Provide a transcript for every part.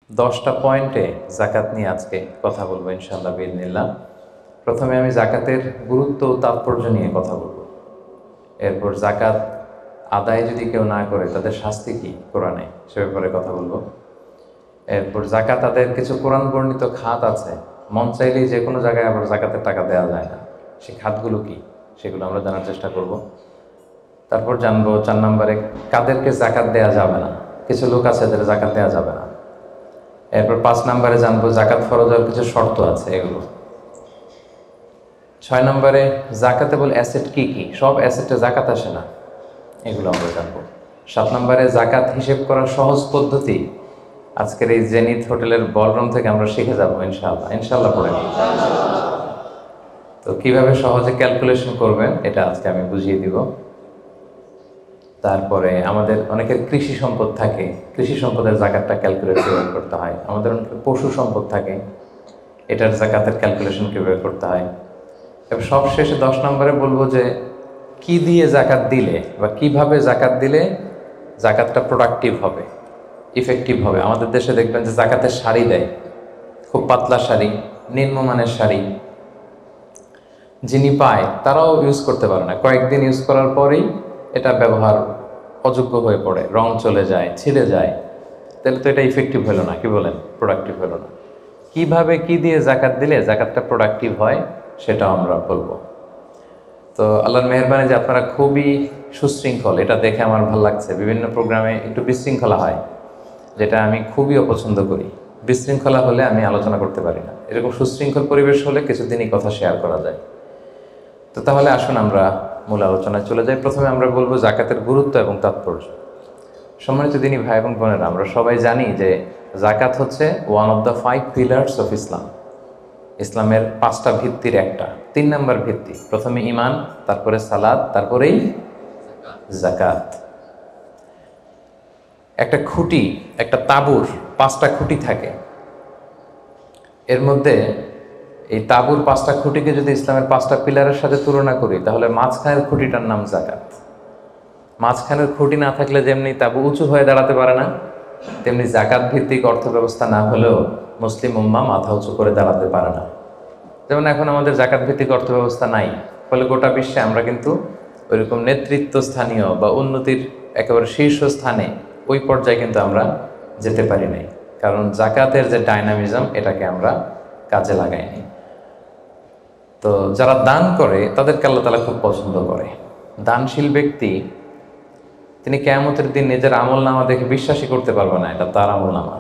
10টা পয়েন্টে জাকাত নিয়ে আজকে কথা বলবো ইনশাআল্লাহ বিইذনিল্লাহ। প্রথমে আমি জাকাতের গুরুত্ব ও তাৎপর্য নিয়ে কথা বলবো। এরপর জাকাত আদায় যদি কেউ না করে তাদের শাস্তি কি কোরআনে সে ব্যাপারে কথা বলবো। এরপর জাকাত আদায়ের কিছু কোরআন বর্ণিত খাত আছে, মন চাইলেই যে কোনো জায়গায় আবার জাকাতের টাকা দেওয়া যায় না, সেই খাতগুলো কি সেগুলো আমরা জানার চেষ্টা করব। তারপর জানবো 4 নম্বরে কাদেরকে জাকাত দেওয়া যাবে না, কিছু লোক আছে যাদের জাকাত দেওয়া যাবে না। এরপর 5 নম্বরে জানবো জাকাত ফরজ হওয়ার কিছু শর্ত আছে এগুলো। 6 নম্বরে জাকাতেবল অ্যাসেট কি কি, সব অ্যাসেটে জাকাত আসে না, এগুলো আমরা জানবো। 7 নম্বরে জাকাত হিসেব করার সহজ পদ্ধতি আজকের এই জেনিথ হোটেলের বলরুম থেকে আমরা শিখে যাবো ইনশাআল্লাহ। ইনশাআল্লাহ পড়ে তো কিভাবে সহজে ক্যালকুলেশন করবেন এটা আজকে আমি বুঝিয়ে দিব। তারপরে আমাদের অনেকের কৃষি সম্পদ থাকে, কৃষি সম্পদের জাকাতটা ক্যালকুলেট কীভাবে করতে হয়। আমাদের অনেকের পশু সম্পদ থাকে, এটার জাকাতের ক্যালকুলেশন কীভাবে করতে হয়। এবং সবশেষে 10 নম্বরে বলবো যে কি দিয়ে জাকাত দিলে বা কিভাবে জাকাত দিলে জাকাতটা প্রোডাক্টিভ হবে, ইফেক্টিভ হবে। আমাদের দেশে দেখবেন যে জাকাতের শাড়ি দেয়, খুব পাতলা শাড়ি, নিম্নমানের শাড়ি, যিনি পায় তারাও ইউজ করতে পারে না, কয়েকদিন ইউজ করার পরেই এটা ব্যবহার অযোগ্য হয়ে পড়ে, রং চলে যায়, ছিঁড়ে যায়। তাহলে তো এটা ইফেক্টিভ হলো না, কি বলেন, প্রোডাক্টিভ হলো না। কিভাবে কি দিয়ে জাকাত দিলে জাকাতটা প্রোডাক্টিভ হয় সেটাও আমরা বলবো। তো আল্লাহর মেহেরবানি যে আপনারা খুবই সুশৃঙ্খল, এটা দেখে আমার ভালো লাগছে। বিভিন্ন প্রোগ্রামে একটু বিশৃঙ্খলা হয়, যেটা আমি খুবই অপছন্দ করি। বিশৃঙ্খলা হলে আমি আলোচনা করতে পারি না, এরকম সুশৃঙ্খল পরিবেশ হলে কিছুদিনই কথা শেয়ার করা যায়। তো তাহলে আসুন আমরা মূল আলোচনায় চলে যাই। প্রথমে আমরা বলবো জাকাতের গুরুত্ব এবং তাৎপর্য। সম্মানিত দিনী ভাই এবং বোনেরা, আমরা সবাই জানি যে জাকাত হচ্ছে one of the 5 pillars of Islam, ইসলামের 5টা ভিত্তির একটা। 3 নম্বর ভিত্তি, প্রথমে ঈমান, তারপরে সালাত, তারপরেই জাকাত। একটা খুঁটি, একটা তাঁবুর 5টা খুঁটি থাকে, এর মধ্যে এই তাঁবুর 5টা খুঁটিকে যদি ইসলামের 5টা পিলারের সাথে তুলনা করি তাহলে মাঝখানের খুঁটিটার নাম জাকাত। মাঝখানের খুঁটি না থাকলে যেমনি তাঁবু উঁচু হয়ে দাঁড়াতে পারে না, তেমনি জাকাত ভিত্তিক অর্থ ব্যবস্থা না হলেও মুসলিম উম্মাহ মাথা উঁচু করে দাঁড়াতে পারে না। যেমন এখন আমাদের জাকাত ভিত্তিক অর্থ ব্যবস্থা নাই, ফলে গোটা বিশ্বে আমরা কিন্তু ওইরকম নেতৃত্ব স্থানীয় বা উন্নতির একেবারে শীর্ষস্থানে ওই পর্যায়ে কিন্তু আমরা যেতে পারি নাই, কারণ জাকাতের যে ডাইনামিজম এটাকে আমরা কাজে লাগাইনি। তো যারা দান করে তাদেরকে আল্লাহ তাআলা খুব পছন্দ করে। দানশীল ব্যক্তি তিনি কিয়ামতের দিন নিজের আমলনামা দেখে বিশ্বাসই করতে পারবে না এটা তার আমলনামা,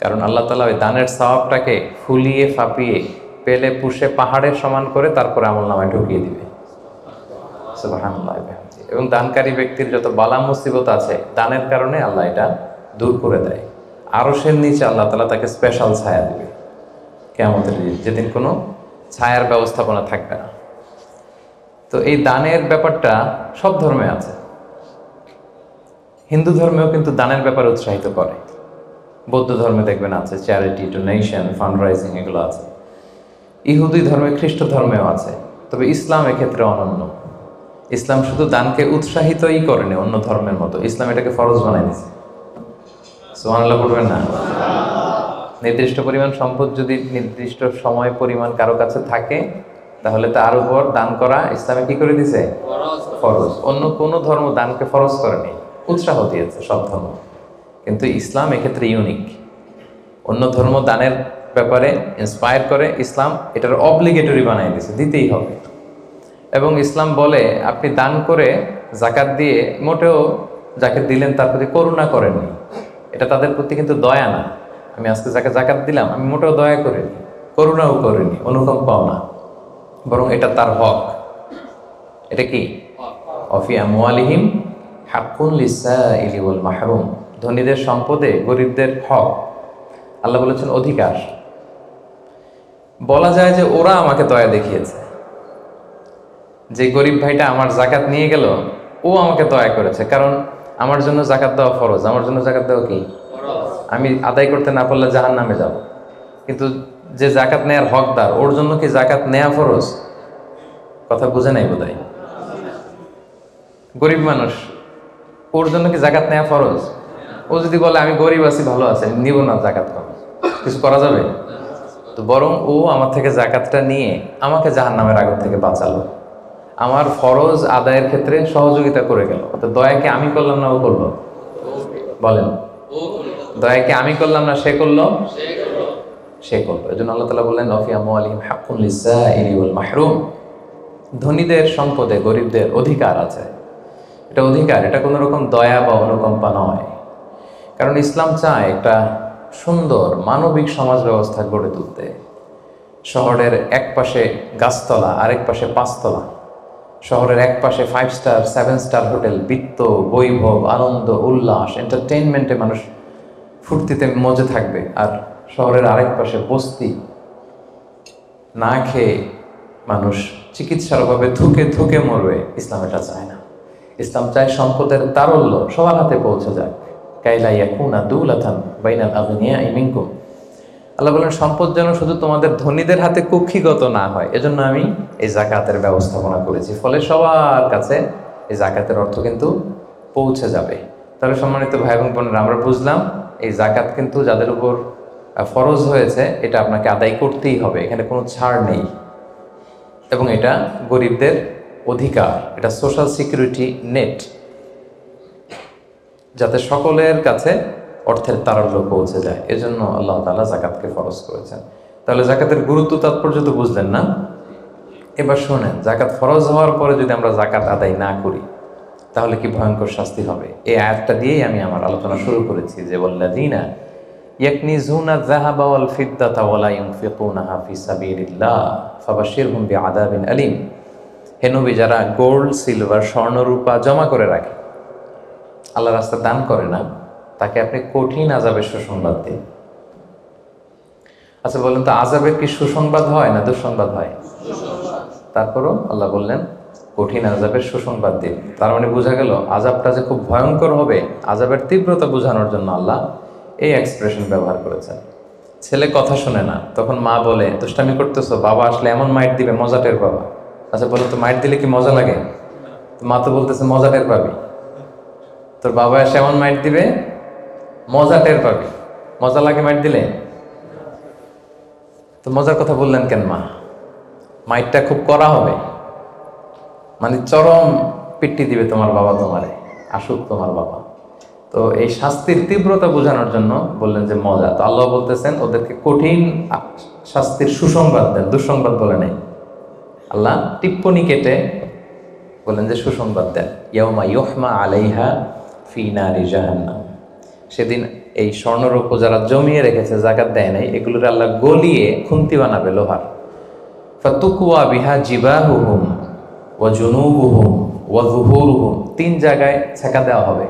কারণ আল্লাহ তাআলা ওই দানের সওয়াবটাকে ফুলিয়ে ফাঁপিয়ে পেলে পুষে পাহাড়ের সমান করে তারপরে আমলনামায় ঢুকিয়ে দিবে। সুবহানাল্লাহ। এবং দানকারী ব্যক্তির যত বালা মুসিবত আছে দানের কারণে আল্লাহ এটা দূর করে দেয়। আরশের নিচে আল্লাহ তাআলা তাকে স্পেশাল ছায়া দিবে কিয়ামতের দিন, যেদিন কোনো ছায়ার ব্যবস্থাপনা থাকবে না। তো এই দানের ব্যাপারটা সব ধর্মে আছে। হিন্দু ধর্মেও কিন্তু দানের ব্যাপারে উৎসাহিত করে, বৌদ্ধ ধর্মে দেখবেন আছে চ্যারিটি, ডোনেশন, ফান্ড রাইজিং, এগুলো আছে। ইহুদি ধর্মে, খ্রিস্ট ধর্মেও আছে। তবে ইসলাম এক্ষেত্রে অনন্য। ইসলাম শুধু দানকে উৎসাহিতই করেনি অন্য ধর্মের মতো, ইসলাম এটাকে ফরজ বানাই দিয়েছে। সুবহানাল্লাহ বলবেন না? নির্দিষ্ট পরিমাণ সম্পদ যদি নির্দিষ্ট সময় পরিমাণ কারো কাছে থাকে তাহলে তার উপর দান করা ইসলামে কি করে দিয়েছে? ফরজ। অন্য কোনো ধর্ম দানকে ফরজ করেনি, উৎসাহ দিয়েছে সব ধর্ম, কিন্তু ইসলাম এক্ষেত্রে ইউনিক। অন্য ধর্ম দানের ব্যাপারে ইন্সপায়ার করে, ইসলাম এটার অব্লিগেটরি বানিয়ে দিয়েছে, দিতেই হবে। এবং ইসলাম বলে আপনি দান করে জাকাত দিয়ে মোটেও যাকে দিলেন তার প্রতি করুণা করেননি, এটা তাদের প্রতি কিন্তু দয়া না। আমি আজকে যাকে জাকাত দিলাম আমি মোটেও দয়া করিনি, করুণাও করিনি, অনুকম্পাও না, বরং এটা তার হক। এটা কি? অফি আমওয়ালিহিম হাক্কুন লিসাইলি ওয়াল মাহরুম, ধনীদের সম্পদে গরিবদের হক। আল্লাহ বলেছেন অধিকার। বলা যায় যে ওরা আমাকে দয়া দেখিয়েছে, যে গরিব ভাইটা আমার জাকাত নিয়ে গেল ও আমাকে দয়া করেছে, কারণ আমার জন্য জাকাত দেওয়া ফরজ। আমার জন্য জাকাত দেওয়া কি? আমি আদায় করতে না পারলে জাহান্নামে যাব। কিন্তু যে জাকাত নেয়ার হকদার ওর জন্য কি জাকাত নেয়া ফরজ? কথা বুঝে নাই বোধহয়। গরিব মানুষ, ওর জন্য কি জাকাত নেয়া ফরজ? ও যদি বলে আমি গরিব আছি, ভালো আছে, আমি নিব না জাকাত, কম কিছু করা যাবে? তো বরং ও আমার থেকে জাকাতটা নিয়ে আমাকে জাহান্নামের আগুন থেকে বাঁচালো, আমার ফরজ আদায়ের ক্ষেত্রে সহযোগিতা করে গেল। তো দয়া কি আমি করলাম না ও করলো? বলেন, দয়া কি আমি করলাম না সে করলো? সে করলো। এই জন্য আল্লাহ তাআলা বললেন ওয়া ফি আমওয়ালিহিম হাক্কুন লিস-সাইলি ওয়াল মাহরুম, ধনীদের সম্পদে গরিবদের অধিকার আছে। এটা অধিকার, এটা কোনো রকম দয়া বা অনুকম্পা নয়। কারণ ইসলাম চায় একটা সুন্দর মানবিক সমাজ ব্যবস্থা গড়ে তুলতে। শহরের এক পাশে গাছতলা, আরেক পাশে পাঁচতলা, শহরের এক পাশে 5 স্টার 7 স্টার হোটেল, বৃত্ত, বৈভব, আনন্দ, উল্লাস, এন্টারটেইনমেন্টে মানুষ ফুর্তিতে মজে থাকবে, আর শহরের আরেক পাশে বস্তি, না খেয়ে মানুষ চিকিৎসার অভাবে ধুকে ধুকে মরবে। ইসলাম এটা চায় না। ইসলাম চায় সম্পদের তারল্য সবার হাতে পৌঁছে যায়। কাইলা ইয়াকুনা দুলাতান বাইনাল আগনিয়াই মিনকুম, আল্লাহ বলেন সম্পদ যেন শুধু তোমাদের ধনীদের হাতে কুক্ষিগত না হয়, এজন্য আমি এই জাকাতের ব্যবস্থাপনা করেছি। ফলে সবার কাছে এই জাকাতের অর্থ কিন্তু পৌঁছে যাবে। তাহলে সম্মানিত ভাই এবং বোনেরা, আমরা বুঝলাম এই জাকাত কিন্তু যাদের উপর ফরজ হয়েছে এটা আপনাকে আদায় করতেই হবে, এখানে কোনো ছাড় নেই, এবং এটা গরিবদের অধিকার, এটা সোশ্যাল সিকিউরিটি নেট, যাতে সকলের কাছে অর্থের তারল্য পৌঁছে যায়। এজন্য আল্লাহ তাআলা জাকাতকে ফরজ করেছেন। তাহলে জাকাতের গুরুত্ব তাৎপর্য তো বুঝলেন না? এবার শোনেন, জাকাত ফরজ হওয়ার পরে যদি আমরা জাকাত আদায় না করি তাহলে কি ভয়ঙ্কর শাস্তি হবে। এই আয়াতটা দিয়েই আমি আমার আলোচনা শুরু করেছি, যে ওয়াল্লাযীনা ইয়াকনিজুনা যাহাবা ওয়াল ফিদ্দাতা ওয়া লা ইউনফিকুনাহা ফি সাবিলিল্লাহ ফাবাশশিরহুম বিআযাবিন আলীম। হে নবী, যারা গোল্ড, সিলভার, স্বর্ণ, রূপা জমা করে রাখে, আল্লাহর রাস্তায় দান করে না, তাকে আপনি কঠিন আযাবের সুসংবাদ দিন। আচ্ছা বলেন তো, আযাবের কি সুসংবাদ হয় না দুঃসংবাদ হয়? তারপরও আল্লাহ বললেন কঠিন আযাবের সুসংবাদ দিন। তার মানে বোঝা গেল আযাবটা যে খুব ভয়ঙ্কর হবে, আযাবের তীব্রতা বোঝানোর জন্য আল্লাহ এই এক্সপ্রেশন ব্যবহার করেছেন। ছেলে কথা শোনে না, তখন মা বলে দুষ্টামি করতেছো, বাবা আসলে এমন মাইট দিবে মজা টের পাবা। আচ্ছা বলো তো, মাইট দিলে কি মজা লাগে? মা তো বলতেছে মজা টের পাবি। তোর বাবা এসে এমন মাইট দিবে মজা টের পাবি। মজা লাগে মাইট দিলে? তো মজার কথা বললেন কেন মা? মাইটটা খুব কড়া হবে, মানে চরম পিট্টি দিবে তোমার বাবা, তোমারে আসুক তোমার বাবা। তো এই শাস্তির তীব্রতা বোঝানোর জন্য বললেন যে মজা। তো আল্লাহ বলতেছেন ওদেরকে কঠিন শাস্তির সুসংবাদ দেন, দুঃসংবাদ বলে নাই। আল্লাহ টিপ্পনি কেটে বললেন যে সুসংবাদ দেন। ইয়াউমা ইউহমা আলাইহা ফি নারি জাহান্নাম, সেদিন এই স্বর্ণরৌপ্য যারা জমিয়ে রেখেছে, জাকাত দেয় নাই, এগুলোর আল্লাহ গলিয়ে খুন্তি বানাবে লোহার। ফাতুকুয়া বিহা জিবাহুহুম ওয়া জুনুবুহুম ওয়া যুহুরুহুম, 3 জায়গায় ছেঁকা দেওয়া হবে।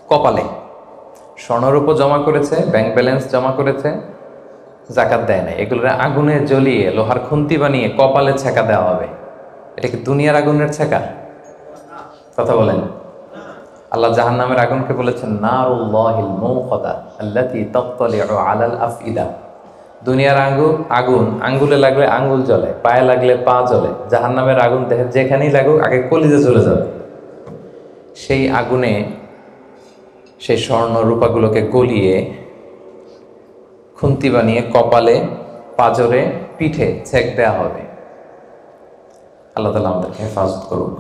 কপালে স্বর্ণরৌপ্য জমা করেছে, ব্যাংক ব্যালেন্স জমা করেছে, জাকাত দেয় নাই, এগুলোর আগুনে জ্বলিয়ে লোহার খুন্তি বানিয়ে কপালে ছেঁকা দেওয়া হবে। এটা কি দুনিয়ার আগুনের ছেঁকা? কথা বলেন। আল্লাহ জাহান্নামের আগুনকে বলেছেন নারুল্লাহিল মুওকাদা আল্লাতী তাত্তালিউ আলাল আফইদা। দুনিয়ার আগুন আঙ্গুলে লাগলে আঙ্গুল জ্বলে, পায়ে লাগলে পা জ্বলে। জাহান্নামের আগুন দেহে যেখানেই লাগুক আগে কলিজে চলে যাবে। সেই আগুনে সেই স্বর্ণ রূপাগুলোকে গলিয়ে খুন্তি বানিয়ে কপালে, পাজরে, পিঠে ছেক দেওয়া হবে। আল্লাহ তাআলা আমাদেরকে হেফাজত করুক।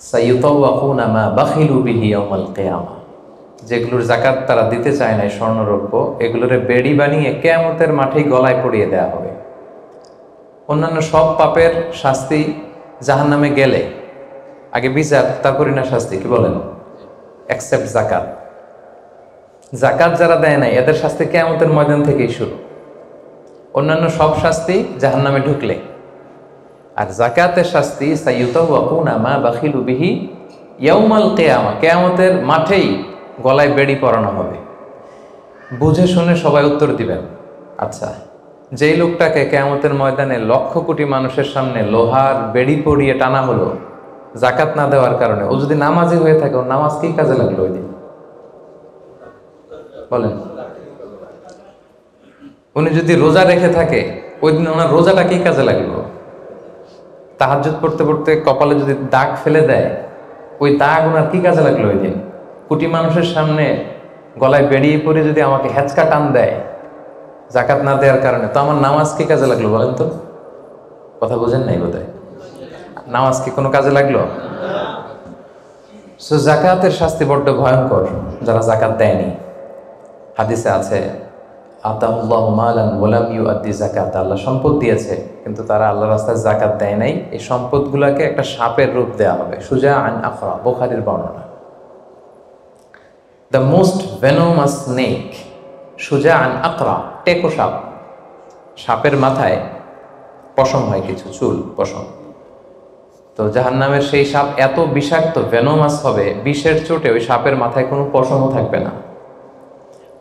সাইয়ুতাওয়াকুনা মা বাখিলু বিহি ইয়াওমাল কিয়ামা, যেগুলোর জাকাত তারা দিতে চায় না, স্বর্ণরৌপ্য, এগুলোরে বেড়ি বানিয়ে কিয়ামতের মাঠেই গলায় পরিয়ে দেওয়া হবে। অন্যান্য সব পাপের শাস্তি জাহান্নামে গেলে আগে বিচার, তারপরে না শাস্তি। কি বলেন? এক্সেপ্ট জাকাত। জাকাত যারা দেয় নাই এদের শাস্তি কিয়ামতের ময়দান থেকেই শুরু। অন্যান্য সব শাস্তি জাহান্নামে ঢুকলে, আর জাকাতের শাস্তি সাইয়ুতাওয়াকুনা মা বাখিলু বিহি ইয়াউমাল কিয়ামা, কিয়ামতের মাঠেই গলায় বেড়ি পরানো হবে। বুঝে শুনে সবাই উত্তর দিবেন। আচ্ছা, যেই লোকটাকে কিয়ামতের ময়দানে লক্ষ কোটি মানুষের সামনে লোহার বেড়ি পরিয়ে টানা হলো জাকাত না দেওয়ার কারণে, ও যদি নামাজি হয়ে থাকে, ওর নামাজ কি কাজে লাগলো ওই দিন? বলেন। উনি যদি রোজা রেখে থাকে, ওই দিন ওনার রোজাটা কি কাজে লাগলো? তাহাজ্জুদ পড়তে পড়তে কপালে যদি দাগ ফেলে দেয়, ওই দাগ ওনার কি কাজে লাগলো ওই দিন? কোটি মানুষের সামনে গলায় বেরিয়ে পড়ে যদি আমাকে হ্যাচকা টান দেয় জাকাত না দেওয়ার কারণে, তো আমার নামাজ কি কাজে লাগলো বলেন তো? কথা বোঝেন নাই বোধহয়। নামাজ কি কোনো কাজে লাগলো? সো জাকাতের শাস্তি বড্ড ভয়ঙ্কর যারা জাকাত দেয়নি। হাদিসে আছে আতাহুল্লাহু মালান ওয়ালাম ইউআদ্দি যাকাত, আল্লাহ সম্পদ দিয়েছে কিন্তু তারা আল্লাহর রাস্তায় জাকাত দেয় নাই। এই সম্পদগুলোকে একটা সাপের রূপ দেওয়া হবে। সুজা আন আখরা, বুখারীর বর্ণনা। দ্য মোস্ট ভেনোমাস স্নেক, সুজা আন আকরা, টেকো সাপ। সাপের মাথায় পশম হয়, কিছু চুল পশম। তো জাহান্নামের সেই সাপ এত বিষাক্ত ভেনোমাস হবে, বিষের চোটে ওই সাপের মাথায় কোনো পশমও থাকবে না।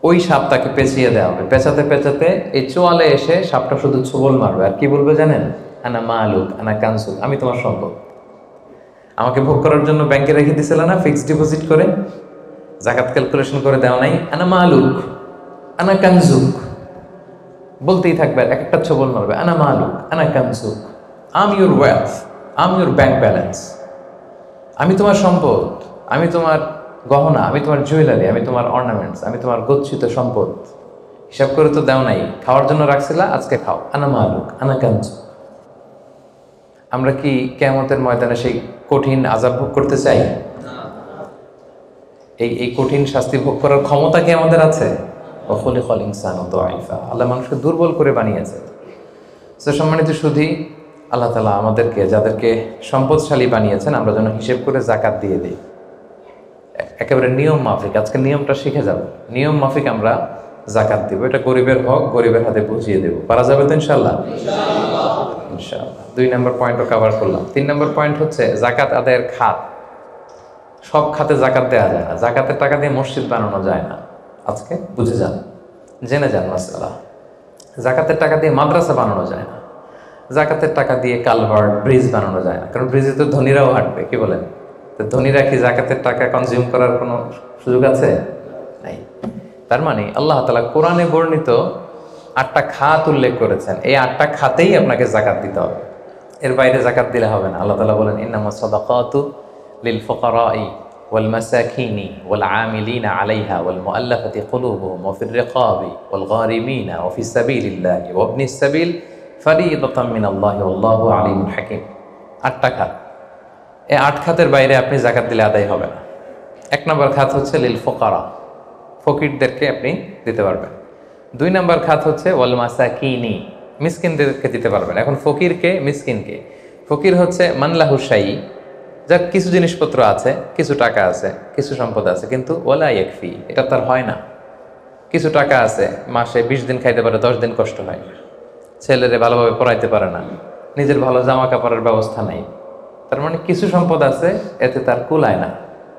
ওই সাপ তাকে পেঁচিয়ে দেওয়া হবে। পেঁচাতে পেঁচাতে এই চোয়ালে এসে সাপটা শুধু ছোবল মারবে আর কি বলবে জানেন? আনা মালুক আনা কানসুক, আমি তোমার সম্পদ। আমাকে ভোগ করার জন্য ব্যাংকে রেখে দিছিল না ফিক্সড ডিপোজিট করে, জাকাত ক্যালকুলেশন করে দেওয়া নাই? আনা মালুক আনা কানসুক বলতেই থাকবে, এক একটা ছোবল মারবে। আনা মালুক আনা কানসুক, am your wealth, am your bank balance. আমি তোমার সম্পদ, আমি তোমার গহনা, আমি তোমার জুয়েলারি, আমি তোমার অর্নামেন্টস, আমি তোমার গচ্ছিত সম্পদ। হিসাব করে তো দাও নাই, খাওয়ার জন্য রাখছিলা, আজকে খাও। আনা মালুক আনা কানসুক। আমরা কি কিয়ামতের ময়দানে সেই কঠিন আযাব ভোগ করতে চাই? এই কঠিন শাস্তি ভোগ করার ক্ষমতা কি আমাদের আছে? ওয়াখুলিকাল ইনসানু দাঈফা, আল্লাহ মানুষকে দুর্বল করে বানিয়েছে। সো সম্মানিত সুধী, আল্লাহ তাআলা আমাদেরকে, যাদেরকে সম্পদশালী বানিয়েছেন, আমরা যেন হিসেব করে জাকাত দিয়ে দিই একেবারে নিয়ম মাফিক। আজকে নিয়মটা শিখে যাব, নিয়ম মাফিক আমরা জাকাত দিব। এটা গরিবের হক, গরিবের হাতে বুঝিয়ে দেব। পারা যাবে তো ইনশাআল্লাহ? ইনশাআল্লাহ। 2 নম্বর পয়েন্টও কভার করলাম। 3 নম্বর পয়েন্ট হচ্ছে জাকাত আদায়ের খাত। সব খাতে জাকাত দেওয়া যায় না। জাকাতের টাকা দিয়ে মসজিদ বানানো যায় না। আজকে বুঝে যান, জেনে যান মাসালা। জাকাতের টাকা দিয়ে মাদ্রাসা বানানো যায় না। জাকাতের টাকা দিয়ে কালভার্ট, ব্রিজ বানানো যায় না, কারণ ব্রিজে তো ধনীরাও হাঁটবে। কি বলেন? তো ধনীরা কি জাকাতের টাকা কনজিউম করার কোনো সুযোগ আছে? নাই। তার মানে আল্লাহ তাআলা কোরআনে বর্ণিত 8টা খাত উল্লেখ করেছেন। এই 8টা খাতেই আপনাকে জাকাত দিতে হবে, এর বাইরে জাকাত দিলে হবে না। আল্লাহ তাআলা বলেন ইন্নামাস সাদাকাতু লিল ফুকারাই ওয়াল মাসাকিনি ওয়াল আমিলিনা আলাইহা ওয়াল মুআল্লাফাতি কুলুবুহুম ওয়া ফির রিকাবি ওয়াল গারিমিনা ওয়া ফিস সাবিলিল্লাহি ওয়া ইবনিস সাবিল ফারিদাতাম মিনাল্লাহি ওয়াল্লাহু আলিমুল হাকিম। 8টা খাত। এই 8 খাতের বাইরে আপনি জাকাত দিলে আদায় হবে না। 1 নম্বর খাত হচ্ছে লিল ফুকারা, ফকিরদেরকে আপনি দিতে পারবেন। 2 নম্বর খাত হচ্ছে ওয়াল মাসাকিনি, মিসকিনদেরকে দিতে পারবেন। এখন ফকিরকে, মিসকিনকে? ফকির হচ্ছে মানলাহু শাই, যার কিছু জিনিসপত্র আছে, কিছু টাকা আছে, কিছু সম্পদ আছে, কিন্তু ওয়ালা ইয়াকফি, এটা তার হয় না। কিছু টাকা আছে, মাসে 20 দিন খাইতে পারে, 10 দিন কষ্ট হয়, ছেলেরে ভালোভাবে পড়াইতে পারে না, নিজের ভালো জামা কাপড়ের ব্যবস্থা নাই। তার মানে কিছু সম্পদ আছে, এতে তার কুলায় না,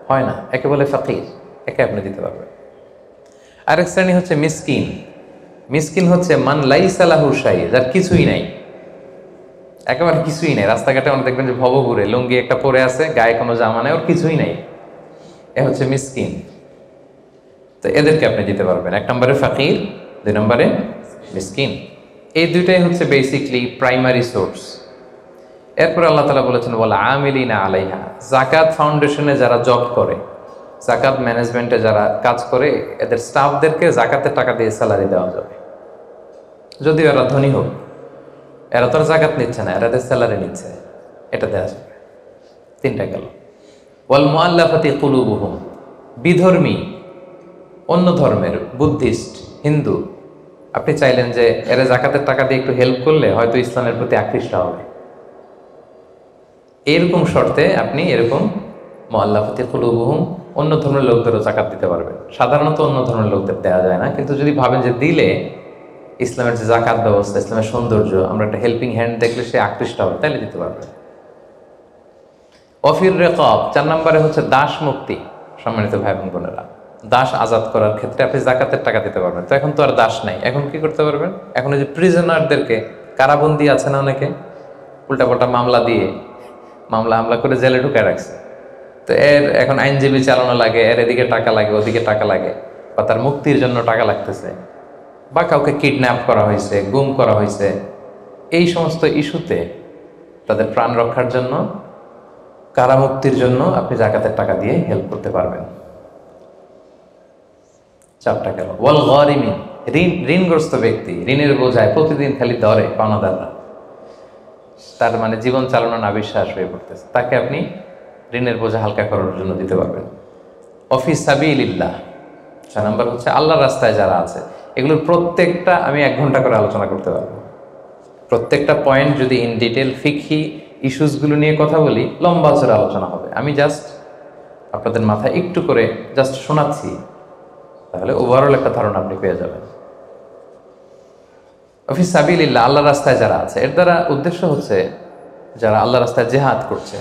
হয় না, একে বলে ফকির, একে আপনি দিতে পারবেন। আরেক শ্রেণী হচ্ছে মিসকিন। মিসকিন হচ্ছে মান লাইসা লাহু শাই, যার কিছুই নাই, একেবারে কিছুই নাই। রাস্তাঘাটে আমরা দেখবেন যে ভবঘুরে লুঙ্গি একটা পরে আছে, গায়ে কোনো জামা নেই, ওর কিছুই নাই, এ হচ্ছে মিসকিন। তো এদেরকে আপনি দিতে পারবেন। 1 নম্বরে ফকির, 2 নম্বরে মিসকিন। এই দুইটাই হচ্ছে বেসিকলি প্রাইমারি সোর্স। এরপর আল্লাহ তাআলা বলেছেন ওয়াল আমিলিনা আলাইহা, জাকাত ফাউন্ডেশনে যারা জব করে, জাকাত ম্যানেজমেন্টে যারা কাজ করে, এদের স্টাফদেরকে জাকাতের টাকা দিয়ে স্যালারি দেওয়া যাবে। যদিও এরা ধনী হোক, এরা তো আর জাকাত নিচ্ছে না, এরা এদের স্যালারি নিচ্ছে, এটা দেওয়া যাবে। 3টা গেল। ওয়াল মুআল্লাফাতি কুলুবুহুম, বিধর্মী, অন্য ধর্মের, বুদ্ধিস্ট, হিন্দু, আপনি চাইলেন যে এরা জাকাতের টাকা দিয়ে একটু হেল্প করলে হয়তো ইসলামের প্রতি আকৃষ্ট হবে, এরকম শর্তে আপনি এরকম মুআল্লাফাতি কুলুবুহুম, অন্য ধর্মের লোকদেরও জাকাত দিতে পারবেন। সাধারণত অন্য ধর্মের লোকদের দেওয়া যায় না, কিন্তু যদি ভাবেন যে দিলে ইসলামের যে জাকাত ব্যবস্থা, ইসলামের সৌন্দর্য, আমরা একটা হেল্পিং হ্যান্ড দেখলে সে আকৃষ্ট হবে, তাহলে দিতে পারবেন। অফির রেকাব, 4 নম্বরে হচ্ছে দাস মুক্তি। সম্মানিত ভাই বোন বোনেরা, দাস আজাদ করার ক্ষেত্রে আপনি জাকাতের টাকা দিতে পারবেন। তো এখন তো আর দাস নাই, এখন কি করতে পারবেন? এখন এই যে প্রিজনারদেরকে, কারাবন্দী আছে না অনেকে, উল্টাপাল্টা মামলা দিয়ে মামলা করে জেলে ঢুকে রাখছে, তো এর এখন আইনজীবী চালানো লাগে, এর এদিকে টাকা লাগে, ওদিকে টাকা লাগে, বা তার মুক্তির জন্য টাকা লাগতেছে, বা কাউকে কিডন্যাপ করা হয়েছে, গুম করা হয়েছে, এই সমস্ত ইস্যুতে তাদের প্রাণ রক্ষার জন্য, কারামুক্তির জন্য আপনি জাকাতের টাকা দিয়ে হেল্প করতে পারবেন। 4টা গেল। ওয়াল গারিমিন, ঋণগ্রস্ত ব্যক্তি, ঋণের বোঝায় প্রতিদিন খালি ধরে পাওনাদাররা, তার মানে জীবন চালানো না বিশ্বাস হয়ে পড়তেছে, তাকে আপনি ঋণের বোঝা হালকা করার জন্য দিতে পারবেন। অফি সাবিলিল্লাহ, 6 নম্বর হচ্ছে আল্লাহর রাস্তায় যারা আছে। এগুলোর প্রত্যেকটা আমি 1 ঘন্টা করে আলোচনা করতে পারবো। প্রত্যেকটা পয়েন্ট যদি ইন ডিটেল ফিকহি ইস্যুসগুলো নিয়ে কথা বলি, লম্বা চড়া আলোচনা হবে। আমি জাস্ট আপনাদের মাথায় একটু করে জাস্ট শোনাচ্ছি, তাহলে ওভারঅল একটা ধারণা আপনি পেয়ে যাবেন। ফি সাবিলিল্লাহ, আল্লাহর রাস্তায় যারা আছে, এর দ্বারা উদ্দেশ্য হচ্ছে যারা আল্লাহর রাস্তায় জেহাদ করছে।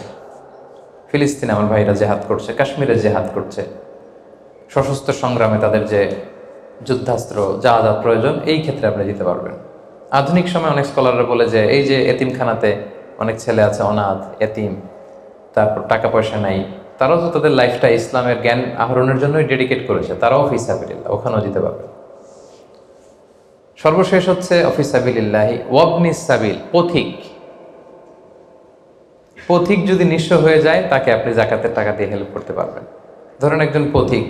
ফিলিস্তিনে আমার ভাইরা জেহাদ করছে, কাশ্মীরে জেহাদ করছে, সশস্ত্র সংগ্রামে তাদের যে যুদ্ধাস্ত্র যা যা প্রয়োজন, এই ক্ষেত্রে আপনি দিতে পারবেন। আধুনিক সময় অনেক স্কলাররা বলে যে এই যে এতিমখানাতে অনেক ছেলে আছে অনাথ এতিম, তারপর টাকা পয়সা নাই, তারাও তো তাদের লাইফটা ইসলামের জ্ঞান আহরণের জন্যই ডেডিকেট করেছে, তারাও ফি সাবিলিল্লাহ, ওখানেও দিতে পারবে। সর্বশেষ হচ্ছে ফি সাবিলিল্লাহি ওয়াবনিস সাবিল, পথিক। পথিক যদি নিঃস্ব হয়ে যায়, তাকে আপনি জাকাতের টাকা দিয়ে হেল্প করতে পারবেন। ধরেন একজন পথিক,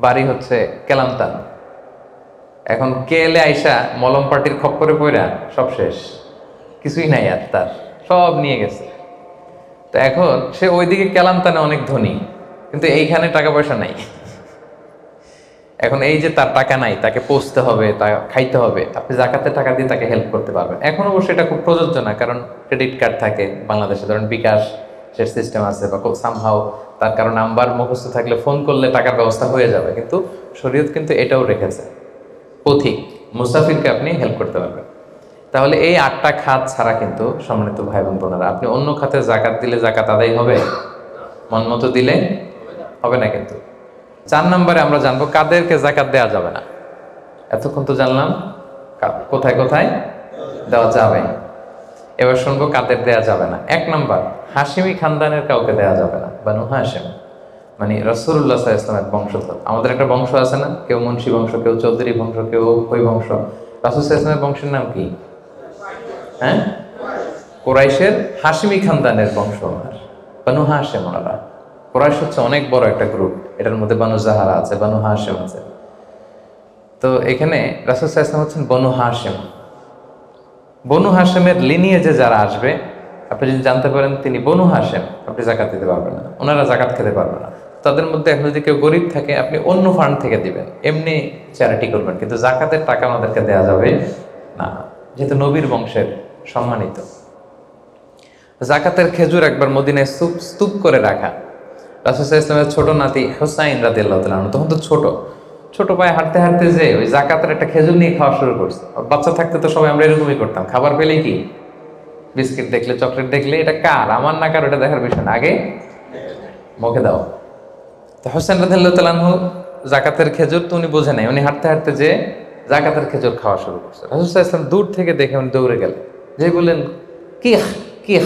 বাড়ি হচ্ছে কেলান্তান, এখন কেলে আইসা মলম পাটির খপ্পরে পইরা সব শেষ, কিছুই নাই আর, তার সব নিয়ে গেছে। তো এখন সে ওইদিকে কেলান্তানে অনেক ধনী, কিন্তু এইখানে টাকা পয়সা নাই। এখন এই যে তার টাকা নাই, তাকে পোষতে হবে, তা খাইতে হবে, আপনি জাকাতের টাকা দিয়ে তাকে হেল্প করতে পারবেন। এখন অবশ্যই এটা খুব প্রযোজ্য না, কারণ ক্রেডিট কার্ড থাকে বাংলাদেশে, ধরেন বিকাশ সে সিস্টেম আছে, বা সামহাও তার কারণ নাম্বার মুখস্থ থাকলে ফোন করলে টাকার ব্যবস্থা হয়ে যাবে। কিন্তু শরীয়ত কিন্তু এটাও রেখেছে, পথিক মুসাফিরকে আপনি হেল্প করতে পারবেন। তাহলে এই 8টা খাত ছাড়া কিন্তু সম্মানিত ভাই বোন বোনেরা, আপনি অন্য খাতে জাকাত দিলে জাকাত আদায় হবে? মন মতো দিলে হবে না। কিন্তু 4 নম্বরে আমরা জানবো কাদেরকে জাকাত দেওয়া যাবে না। এতক্ষণ তো জানলাম কোথায় কোথায় দেওয়া যাবে, এবার শুনবো কাদের দেওয়া যাবে না। 1 নম্বর, হাশিমি খানদানের কাউকে দেওয়া যাবে না। বানু হাশিম মানে রাসূলুল্লাহ সাল্লাল্লাহু আলাইহি ওয়াসাল্লামের বংশধর। আমাদের একটা বংশ আছে না, কেউ মুন্সি বংশ, কেউ চৌধুরী বংশ, কেউ ওই বংশ। রাসূল সাল্লাল্লাহু আলাইহি ওয়াসাল্লামের বংশের নাম কি? হ্যাঁ, কুরাইশের হাশিমি খানদানের বংশ ওনার, বানু হাশিম। ওনারা কুরাইশ হচ্ছে অনেক বড় একটা গ্রুপ, এটার মধ্যে বানু জাহারা আছে, বানু হাশিম আছে। তো এখানে রাসূল সাল্লাল্লাহু আলাইহি ওয়াসাল্লাম হচ্ছেন বনু হাশিম। বনু হাশিমের লিনিয়েজে যারা আসবে, আপনি যদি জানতে পারেন তিনি বনু হাশিম, আপনি জাকাত দিতে পারবেন না, ওনারা জাকাত খেতে পারবে না। তাদের মধ্যে এখন যদি কেউ গরিব থাকে, আপনি অন্য ফান্ড থেকে দিবেন, এমনি চ্যারিটি করবেন, কিন্তু জাকাতের টাকা আমাদেরকে দেওয়া যাবে না, যেহেতু নবীর বংশের সম্মানিত। জাকাতের খেজুর একবার মদিনায় স্তূপ করে রাখা। রাসূল সাল্লাল্লাহু আলাইহি ওয়াসাল্লামের ছোট নাতি হুসাইন রাদিয়াল্লাহু তাআলা তখন তো ছোট পায়ে হাঁটতে হাঁটতে যে ওই জাকাতের একটা খেজুর নিয়ে খাওয়া শুরু করছে। বাচ্চা থাকতে তো সবাই আমরা এরকমই করতাম, খাবার পেলেই কি বিস্কিট দেখলে চকলেট দেখলে এটা কার, আমার না কার, ওটা দেখার বিষয় না, আগে মুখে দাও। তো হুসাইন রাদিয়াল্লাহু তাআলা জাকাতের খেজুর তো উনি বোঝে নাই, উনি হাঁটতে হাঁটতে যে জাকাতের খেজুর খাওয়া শুরু করছে। রাসূল সাল্লাল্লাহু আলাইহি ওয়াসাল্লাম দূর থেকে দেখে উনি দৌড়ে গেলেন, যে বললেন কিহ কিহ,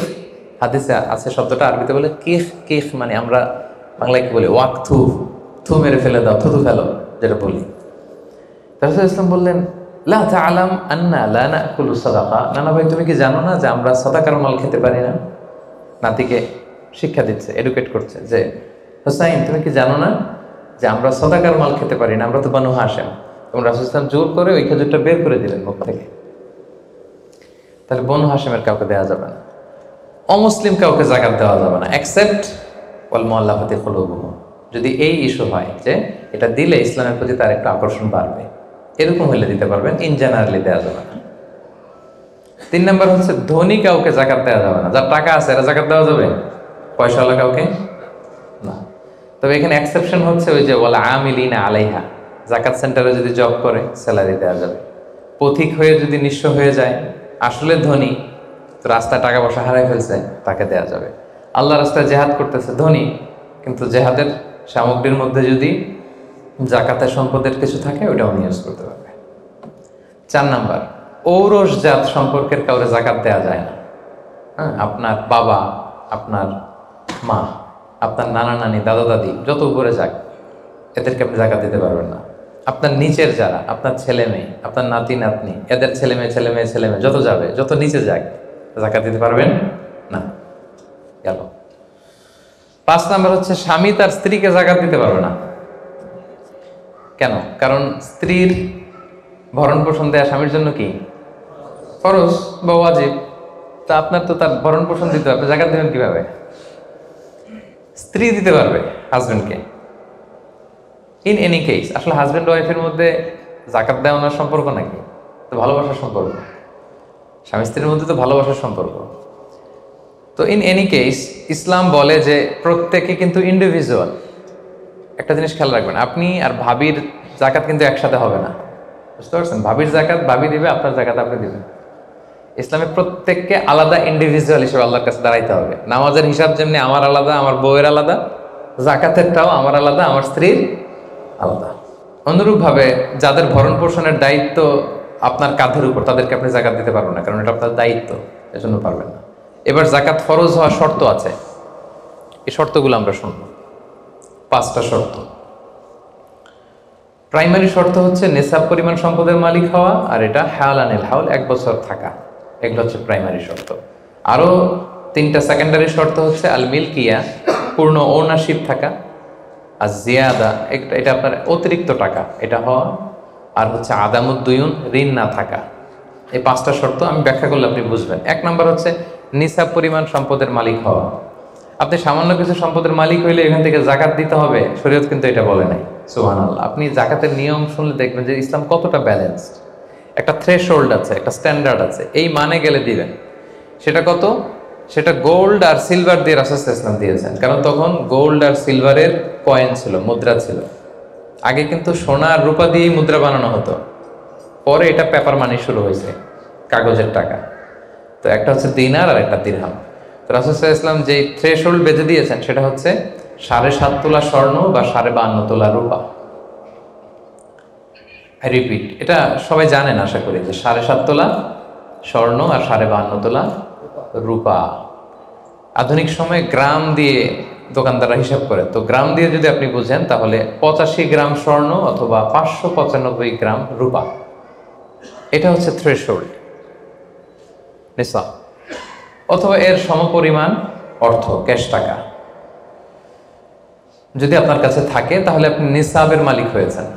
হাদিসে আছে শব্দটা, আরবিতে বলে কিহ কিহ, মানে আমরা বাংলায় কি বলি ওয়াক থু, থু মেরে ফেলে দাও, থুতু ফেলো যেটা বলি। রাসূল সাল্লাল্লাহু আলাইহি ওয়াসাল্লাম বললেন লা তা'লাম আন্না লা নাকুলু সাদাকা, নানা ভাই তুমি কি জানো না যে আমরা সাদাকার মাল খেতে পারি না? নাতিকে শিক্ষা দিচ্ছে, এডুকেট করছে যে হুসাইন তুমি কি জানো না যে আমরা সাদাকার মাল খেতে পারি না, আমরা তো বানু হাশিম। এবং রাসূল সাল্লাল্লাহু আলাইহি ওয়াসাল্লাম জোর করে ওই খেজুরটা বের করে দিলেন মুখ থেকে। তাহলে বনু হাশিমের কাউকে দেওয়া যাবে না, অমুসলিম কাউকে জাকাত দেওয়া যাবে না, এক্সেপ্ট ওয়াল মুআল্লাফাতি কুলুবুহুম, যদি এই ইস্যু হয় যে এটা দিলে ইসলামের প্রতি তার একটু আকর্ষণ বাড়বে, এরকম হলে দিতে পারবেন, ইন জেনারেলি দেওয়া যাবে না। 3 নম্বর হচ্ছে ধনী কাউকে জাকাত দেওয়া যাবে না, যার টাকা আছে এরা জাকাত দেওয়া যাবে, পয়সাওয়ালা কাউকে না। তবে এখানে এক্সেপশন হচ্ছে ওই যে ওয়াল আমিলিনা আলাইহা, জাকাত সেন্টারে যদি জব করে স্যালারি দেওয়া যাবে। পথিক হয়ে যদি নিঃস্ব হয়ে যায়, আসলে ধনী, রাস্তায় টাকা পয়সা হারাই ফেলছে, তাকে দেওয়া যাবে। আল্লাহ রাস্তায় জেহাদ করতেছে, ধনী, কিন্তু জেহাদের সামগ্রীর মধ্যে যদি জাকাতের সম্পদের কিছু থাকে, ওটাও নিয়োগ করতে পারবে। 4 নাম্বার, ঔরসজাত সম্পর্কের কাউরে জাকাত দেওয়া যায় না। হ্যাঁ, আপনার বাবা, আপনার মা, আপনার নানা নানি, দাদা দাদি, যত উপরে যাক, এদেরকে আপনি জাকাত দিতে পারবেন না। আপনার নিচের যারা, আপনার ছেলে মেয়ে, আপনার নাতি নাতনি, এদের ছেলে মেয়ে যত যাবে, যত নিচে যাক, জাকাত দিতে পারবেন না। গেল। 5 নাম্বার হচ্ছে স্বামী তার স্ত্রীকে জাকাত দিতে পারবে না। কেন? কারণ স্ত্রীর ভরণ পোষণ দেয়া স্বামীর জন্য কি ফরজ বা ওয়াজিব। তা আপনার তো তার ভরণ পোষণ দিতে হবে, জাকাত দেবেন কিভাবে? স্ত্রী দিতে পারবে হাজবেন্ডকে। ইন এনি কেস আসলে হাজবেন্ড ওয়াইফের মধ্যে জাকাত দেওয়ানোর সম্পর্ক নাকি? তো ভালোবাসার সম্পর্ক, স্বামী স্ত্রীর মধ্যে তো ভালোবাসার সম্পর্ক। তো ইন এনি কেস ইসলাম বলে যে প্রত্যেকে কিন্তু ইন্ডিভিজুয়াল। একটা জিনিস খেয়াল রাখবেন, আপনি আর ভাবির জাকাত কিন্তু একসাথে হবে না, বুঝতে পারছেন? ভাবির জাকাত ভাবি দিবে, আপনার জাকাত আপনি দিবেন। ইসলামে প্রত্যেককে আলাদা ইন্ডিভিজুয়াল হিসেবে আল্লাহর কাছে দাঁড়াইতে হবে। নামাজের হিসাব যেমনি আমার আলাদা, আমার বউয়ের আলাদা, জাকাতেরটাও আমার আলাদা, আমার স্ত্রীর আলাদা। অনুরূপভাবে যাদের ভরণ পোষণের দায়িত্ব আপনার কাঁধের উপর, তাদেরকে আপনি জাকাত দিতে পারবেন না, কারণ এটা আপনার দায়িত্ব, এজন্য পারবেন না। এবার জাকাত ফরজ হওয়ার শর্ত আছে, এই শর্তগুলো আমরা শুনব। 5টা শর্ত। প্রাইমারি শর্ত হচ্ছে নেসাব পরিমাণ সম্পদের মালিক হওয়া, আর এটা হাওলানিল হাওল, 1 বছর থাকা। এগুলো হচ্ছে প্রাইমারি শর্ত। আরও 3টা সেকেন্ডারি শর্ত হচ্ছে আল মিলকিয়া, পূর্ণ ওনারশিপ থাকা, আর জিয়াদা, এটা আপনার অতিরিক্ত টাকা এটা হওয়া, আর হচ্ছে আদামুদ্দুয়ুন, ঋণ না থাকা। এই 5টা শর্ত আমি ব্যাখ্যা করলে আপনি বুঝবেন। 1 নম্বর হচ্ছে নিসাব পরিমাণ সম্পদের মালিক হওয়া। আপনি সামান্য কিছু সম্পদের মালিক হইলে এখান থেকে জাকাত দিতে হবে, শরীয়ত কিন্তু এটা বলে নাই। সুবহানাল্লাহ। আপনি জাকাতের নিয়ম শুনলে দেখবেন যে ইসলাম কতটা ব্যালেন্সড। একটা থ্রেশহোল্ড আছে, একটা স্ট্যান্ডার্ড আছে, এই মানে গেলে দিবেন। সেটা কত? সেটা গোল্ড আর সিলভার দিয়ে রাসূল সাল্লাল্লাহু আলাইহি ওয়াসাল্লাম দিয়েছেন, কারণ তখন গোল্ড আর সিলভারের কয়েন ছিল, মুদ্রা ছিল। আগে কিন্তু সোনা আর রূপা দিয়েই মুদ্রা বানানো হতো, পরে এটা পেপার মানি শুরু হয়েছে, কাগজের টাকা। তো একটা হচ্ছে দিনার আর একটা দিরহাম। তো রাসূল সাল্লাল্লাহু আলাইহি ওয়াসাল্লাম যে থ্রেশহোল্ড বেঁধে দিয়েছেন সেটা হচ্ছে 7.5 তোলা স্বর্ণ বা 52.5 তোলা রূপা। আই রিপিট, এটা সবাই জানেন আশা করি, যে 7.5 তোলা স্বর্ণ আর 52.5 তোলা রূপা। আধুনিক সময়ে গ্রাম দিয়ে দোকানদাররা হিসাব করে, তো গ্রাম দিয়ে যদি আপনি বুঝেন তাহলে 85 গ্রাম স্বর্ণ অথবা 595 গ্রাম রূপা, এটা হচ্ছে থ্রেশহোল্ড নিসাব, অথবা এর সমপরিমাণ অর্থ, ক্যাশ টাকা যদি আপনার কাছে থাকে, তাহলে আপনি নিসাবের মালিক হয়েছেন।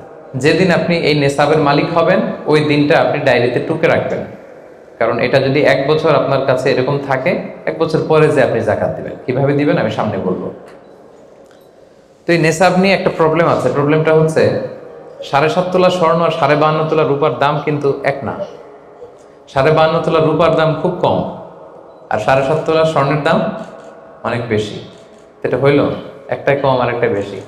যেদিন আপনি এই নিসাবের মালিক হবেন ওই দিনটা আপনি ডায়েরিতে টুকে রাখবেন, কারণ এটা যদি 1 বছর আপনার কাছে এরকম থাকে, 1 বছর পরে যে আপনি জাকাত দিবেন, কিভাবে দিবেন আমি সামনে বলবো। তো এই নেসাব নিয়ে একটা প্রবলেম আছে। প্রবলেমটা হচ্ছে 7.5 তোলা স্বর্ণ আর 52.5 তোলা রূপার দাম কিন্তু এক না। 52.5 তোলা রূপার দাম খুব কম, আর 7.5 তোলা স্বর্ণের দাম অনেক বেশি। এটা হইল একটাই কম আর একটা বেশি।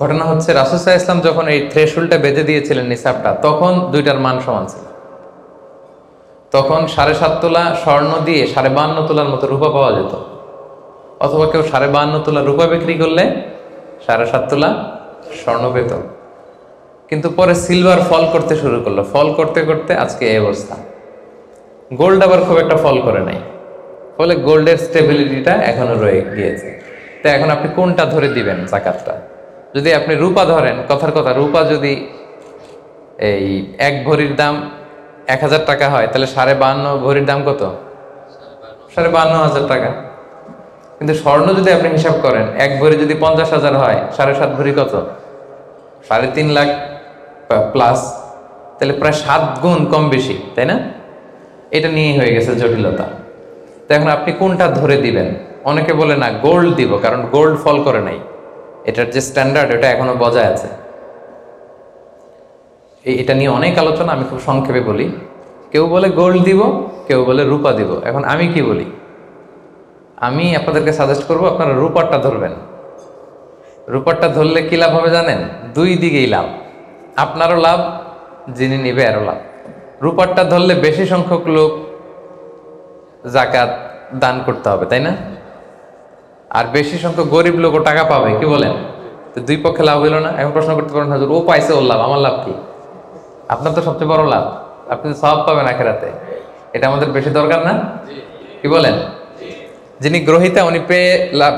ঘটনা হচ্ছে রাসূল সাল্লাল্লাহু আলাইহি ওয়াসাল্লাম যখন এই থ্রেশহোল্ডটা বেঁধে দিয়েছিলেন নিসাবটা, তখন দুইটার মান সমান ছিল। তখন 7.5 তোলা স্বর্ণ দিয়ে 52.5 তোলার মতো রূপা পাওয়া যেত, অথবা কেউ 52.5 তোলা রূপা বিক্রি করলে 7.5 তোলা স্বর্ণ পেত। কিন্তু পরে সিলভার ফল করতে শুরু করলো, ফল করতে করতে আজকে এই অবস্থা। গোল্ড আবার খুব একটা ফল করে নাই, ফলে গোল্ডের স্টেবিলিটিটা এখনো রয়ে গিয়েছে। তো এখন আপনি কোনটা ধরে দিবেন জাকাতটা? যদি আপনি রূপা ধরেন, কথার কথা, রূপা যদি এই 1 ভরির দাম 1000 টাকা হয়, তাহলে 52.5 ভরির দাম কত? 52,500 টাকা। কিন্তু স্বর্ণ যদি আপনি হিসাব করেন, 1 ভরি যদি 50,000 হয়, 7.5 ভরি কত? 3.5 লাখ প্লাস, তাহলে প্রায় 7 গুণ কম বেশি, তাই না? এটা নিয়ে হয়ে গেছে জটিলতা। তো এখন আপনি কোনটা ধরে দিবেন? অনেকে বলে না গোল্ড দিব, কারণ গোল্ড ফল করে নাই, এটার যে স্ট্যান্ডার্ড এটা এখনো বজায় আছে। এটা নিয়ে অনেক আলোচনা, আমি খুব সংক্ষেপে বলি। কেউ বলে গোল্ড দিব, কেউ বলে রূপা দিব। এখন আমি কি বলি? আমি আপনাদেরকে সাজেস্ট করব আপনারা রূপারটা ধরবেন। রূপারটা ধরলে কি লাভ হবে জানেন? 2 দিকেই লাভ, আপনারও লাভ, যিনি নিবে আরও লাভ। রূপারটা ধরলে বেশি সংখ্যক লোক জাকাত দান করতে হবে, তাই না? আর বেশি সংখ্যক গরিব লোকও টাকা পাবে, কি বলেন? তো 2 পক্ষে লাভ হইল না? এখন প্রশ্ন করতে পারেন, হুজুর ও পাইছে ওর লাভ, আমার লাভ কি? আপনার তো সবচেয়ে বড় লাভ, আপনি সওয়াব পাবেন আখিরাতে। এটা আমাদের বেশি দরকার না? কি বলেন? যিনি গ্রহীতা উনি পেয়ে লাভ,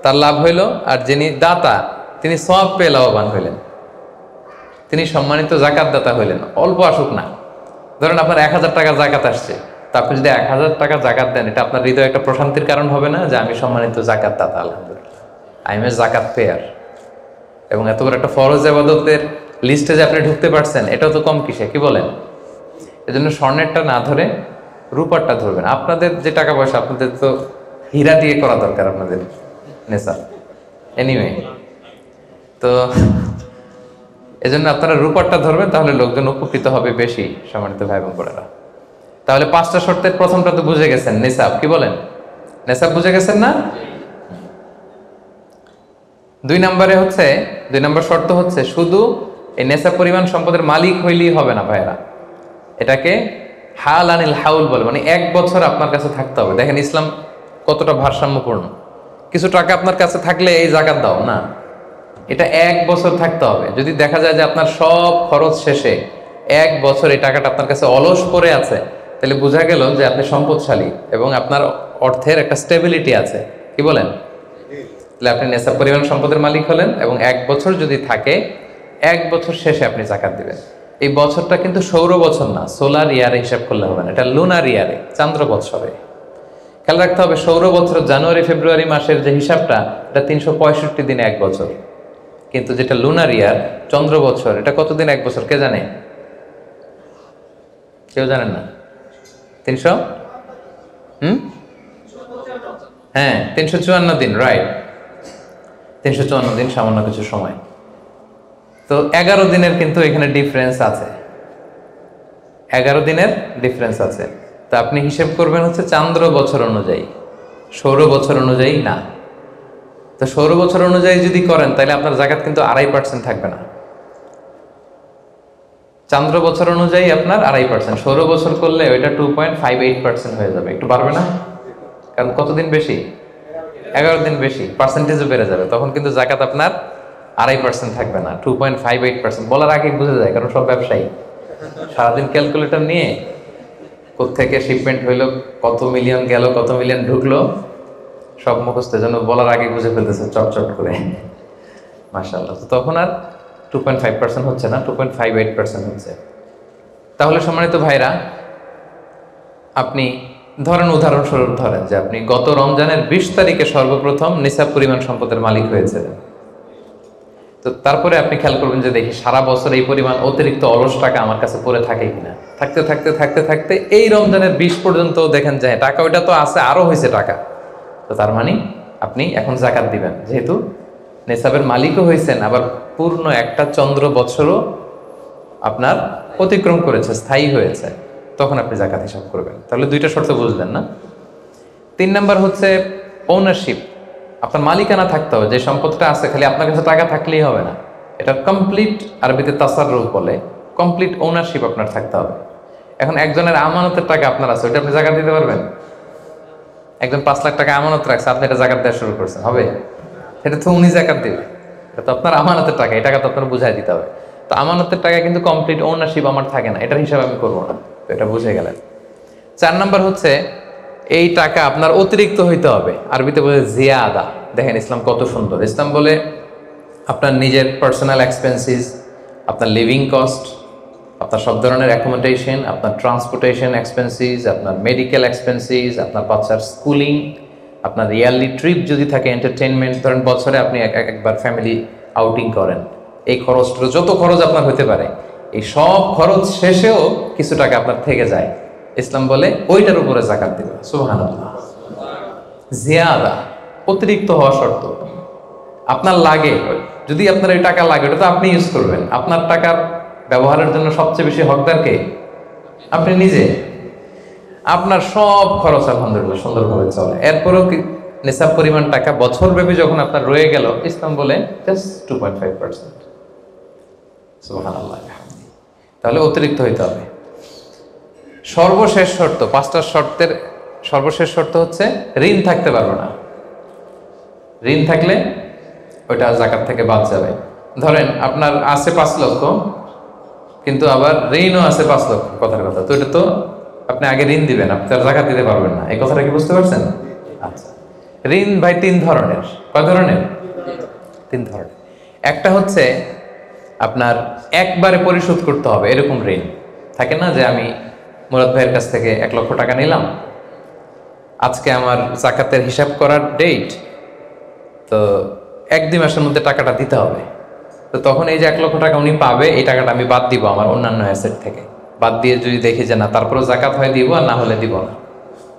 তার লাভ হইল, আর যিনি দাতা তিনি সওয়াব পেয়ে লাভবান হইলেন, তিনি সম্মানিত জাকাত দাতা হইলেন। অল্প আসুক না, ধরেন আপনার 1000 টাকা জাকাত আসছে, তা আপনি যদি 1000 টাকা জাকাত দেন, এটা আপনার হৃদয়ে একটা প্রশান্তির কারণ হবে না যে আমি সম্মানিত জাকাত দাতা, আলহামদুলিল্লাহ, আই এম এ জাকাত পেয়ার। এবং এত বড় একটা ফরজ ইবাদতের লিস্টে যে আপনি ঢুকতে পারছেন এটাও তো কম কিসে, কি বলেন? এজন্য স্বর্ণেরটা না ধরে রূপারটা ধরবেন। আপনাদের যে টাকা পয়সা, আপনাদের তো হীরা দিয়ে করা দরকার আপনাদের নেশা। এনিওয়ে, তো এজন্য আপনারা রূপারটা ধরবেন, তাহলে লোকজন উপকৃত হবে বেশি, সম্মানিত ভাই বোন বোনেরা। তাহলে 5টা শর্তের প্রথমটা তো বুঝে গেছেন, নেশাব, কি বলেন? নেশাব বুঝে গেছেন না? 2 নম্বর শর্ত হচ্ছে শুধু এই নেশাব পরিমাণ সম্পদের মালিক হইলেই হবে না ভাইরা, এটাকে হাল আনিল হাউল বলে, মানে 1 বছর আপনার কাছে থাকতে হবে। দেখেন ইসলাম কতটা ভারসাম্যপূর্ণ। কিছু টাকা আপনার কাছে থাকলে এই জাকাত দাও না, এটা 1 বছর থাকতে হবে। যদি দেখা যায় যে আপনার সব খরচ শেষে 1 বছর এই টাকাটা আপনার কাছে অলস পড়ে আছে, তাহলে বোঝা গেল যে আপনি সম্পদশালী এবং আপনার অর্থের একটা স্টেবিলিটি আছে, কি বলেন? তাহলে আপনি নেশাব পরিমাণ সম্পদের মালিক হলেন, এবং 1 বছর যদি থাকে, 1 বছর শেষে আপনি জাকাত দিবেন। এই বছরটা কিন্তু সৌর বছর না, সোলার ইয়ারে হিসাব করলে হবে না, এটা লুনার ইয়ারে, চান্দ্র বৎসরে। খেয়াল রাখতে হবে, সৌর বছর জানুয়ারি ফেব্রুয়ারি মাসের যে হিসাবটা, এটা 365 দিনে 1 বছর। কিন্তু যেটা লুনার ইয়ার, চন্দ্র বছর, এটা কতদিন 1 বছর কে জানে? কেউ জানেন না? 300 হ্যাঁ 354 দিন, রাইট। 354 দিন, সামান্য কিছু সময়। তো 11 দিনের কিন্তু এখানে ডিফারেন্স আছে, 11 দিনের ডিফারেন্স আছে। তো আপনি হিসেব করবেন হচ্ছে চান্দ্র বছর অনুযায়ী, সৌর বছর অনুযায়ী না। তো সৌর বছর অনুযায়ী যদি করেন, তাহলে আপনার জাকাত কিন্তু 2.5% থাকবে না। চান্দ্র বছর অনুযায়ী আপনার 2.5%, সৌর বছর করলে ওইটা 2.58% হয়ে যাবে। একটু বাড়বে না? কারণ কতদিন বেশি? 11 দিন বেশি, পার্সেন্টেজও বেড়ে যাবে। তখন কিন্তু জাকাত আপনার 2.5% থাকবে না, 2.58%। বলার আগে বুঝে যায়, কারণ সব ব্যবসায়ী সারাদিন ক্যালকুলেটর নিয়ে কোত্থেকে শিপমেন্ট হইলো, কত মিলিয়ন গেল, কত মিলিয়ন ঢুকলো, সব মুখস্থ, যেন বলার আগে বুঝে ফেলতেছে চটচট করে, মাশাআল্লাহ। তো তখন আর 2.5% হচ্ছে না, 2.58% হচ্ছে। তাহলে সম্মানিত ভাইরা, আপনি ধরেন, উদাহরণস্বরূপ ধরেন যে আপনি গত রমজানের 20 তারিখে সর্বপ্রথম নিসাব পরিমাণ সম্পদের মালিক হয়েছিলেন। তো তারপরে আপনি খেয়াল করবেন যে দেখি সারা বছর এই পরিমাণ অতিরিক্ত অলস টাকা আমার কাছে পড়ে থাকে কিনা। থাকতে থাকতে থাকতে থাকতে এই রমজানের 20 পর্যন্ত দেখেন যে টাকা ওইটা তো আছে, আরো হয়েছে টাকা। তো তার মানে আপনি এখন জাকাত দিবেন, যেহেতু নেসাবের মালিকও হয়েছেন, আবার পূর্ণ একটা চন্দ্র বছরও আপনার অতিক্রম করেছে, স্থায়ী হয়েছে, তখন আপনি জাকাত হিসাব করবেন। তাহলে 2টা শর্ত বুঝলেন না? 3 নাম্বার হচ্ছে ওনারশিপ। আপনার মালিকানা থাকতে হবে, যে সম্পদটা আছে খালি আপনার কাছে টাকা থাকলেই হবে না, এটা কমপ্লিট, আরবিতে তাসাররুফ বলে, কমপ্লিট ওনারশিপ আপনার থাকতে হবে। এখন একজনের আমানতের টাকা আপনার আছে, ওইটা আপনি জাকাত দিতে পারবেন? একজন 5 লাখ টাকা আমানত রাখছে, আপনি এটা জাকাত দেওয়া শুরু করছেন, হবে? এটা তো উনি জাকাত দেবে, এটা তো আপনার আমানতের টাকা, এই টাকা তো আপনার বুঝাই দিতে হবে। তো আমানতের টাকা কিন্তু কমপ্লিট ওনারশিপ আমার থাকে না, এটার হিসাব আমি করবো না। তো এটা বুঝে গেলেন। 4 নাম্বার হচ্ছে এই টাকা আপনার অতিরিক্ত হইতে হবে, আরবিতে বলে জিয়াদা। দেখেন ইসলাম কত সুন্দর। ইসলাম বলে আপনার নিজের পার্সোনাল এক্সপেন্সিস, আপনার লিভিং কস্ট, আপনার সব ধরনের অ্যাকোমোডেশন, আপনার ট্রান্সপোর্টেশন এক্সপেন্সিস, আপনার মেডিকেল এক্সপেন্সিস, আপনার বাচ্চার স্কুলিং, আপনার ইয়ারলি ট্রিপ যদি থাকে, এন্টারটেনমেন্ট, ধরেন বছরে আপনি একবার ফ্যামিলি আউটিং করেন, এই খরচটা, যত খরচ আপনার হতে পারে, এই সব খরচ শেষেও কিছু টাকা আপনার থেকে যায়, ইসলাম বলে ওইটার উপরে জাকাত দিবে। সুবহানাল্লাহ। জিয়াদা, অতিরিক্ত হওয়া শর্ত। আপনার লাগে, যদি আপনার এই টাকা লাগে, ওটা তো আপনি ইউজ করবেন। আপনার টাকার ব্যবহারের জন্য সবচেয়ে বেশি হকদার কে? আপনি নিজে। আপনার সব খরচ আলহামদুলিল্লাহ সুন্দরভাবে চলে, এরপরেও নিসাব পরিমাণ টাকা বছরব্যাপী যখন আপনার রয়ে গেল, ইসলাম বলে জাস্ট 2.5%। সুবহানাল্লাহ। তাহলে অতিরিক্ত হইতে হবে। সর্বশেষ শর্ত, 5টা শর্তের সর্বশেষ শর্ত হচ্ছে ঋণ থাকতে পারবে না। ঋণ থাকলে ওইটা জাকাত থেকে বাদ যাবে। ধরেন আপনার আছে 5 লক্ষ, কিন্তু আবার ঋণও আছে 5 লক্ষ, কথার কথা। তো এটা তো আপনি আগে ঋণ দিবেন, আপনি তার জাকাত দিতে পারবেন না, এই কথাটা কি বুঝতে পারছেন? আচ্ছা, ঋণ ভাই 3 ধরনের। কয় ধরনের? 3 ধরনের। একটা হচ্ছে আপনার একবারে পরিশোধ করতে হবে, এরকম ঋণ থাকে না, যে আমি মুরাদ ভাইয়ের কাছ থেকে 1 লক্ষ টাকা নিলাম, আজকে আমার জাকাতের হিসাব করার ডেট, তো 1-2 মাসের মধ্যে টাকাটা দিতে হবে। তো তখন এই যে 1 লক্ষ টাকা উনি পাবে, এই টাকাটা আমি বাদ দিব আমার অন্যান্য অ্যাসেট থেকে। বাদ দিয়ে যদি দেখি যে না তারপরেও জাকাত হয় দিব, আর না হলে দিব না,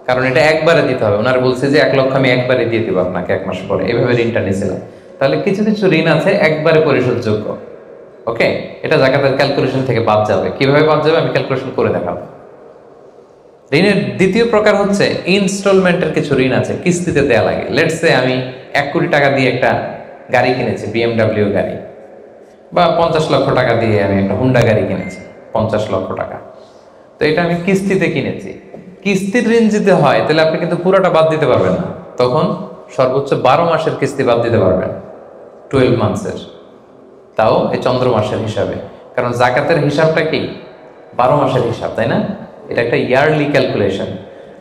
কারণ এটা একবারে দিতে হবে। ওনার বলছে যে 1 লক্ষ আমি একবারে দিয়ে দিব আপনাকে 1 মাস পরে, এইভাবে ঋণটা নিয়েছিলাম। তাহলে কিছু কিছু ঋণ আছে একবারে পরিশোধযোগ্য, ওকে, এটা জাকাতের ক্যালকুলেশন থেকে বাদ যাবে। কিভাবে বাদ যাবে আমি ক্যালকুলেশন করে দেখাবো। ঋণের দ্বিতীয় প্রকার হচ্ছে ইনস্টলমেন্টের কিছু ঋণ আছে, কিস্তিতে দেয়া লাগে। লেটস সে আমি 1 কোটি টাকা দিয়ে একটা গাড়ি কিনেছি, BMW গাড়ি, বা 50 লক্ষ টাকা দিয়ে আমি একটা হুন্ডা গাড়ি কিনেছি, 50 লক্ষ টাকা। তো এটা আমি কিস্তিতে কিনেছি। কিস্তির ঋণ যদি হয় তাহলে আপনি কিন্তু পুরোটা বাদ দিতে পারবেন না, তখন সর্বোচ্চ 12 মাসের কিস্তি বাদ দিতে পারবেন, 12 মান্থসের, তাও এই চন্দ্র মাসের হিসাবে। কারণ জাকাতের হিসাবটা কি 12 মাসের হিসাব, তাই না? এটা একটা ইয়ারলি ক্যালকুলেশন।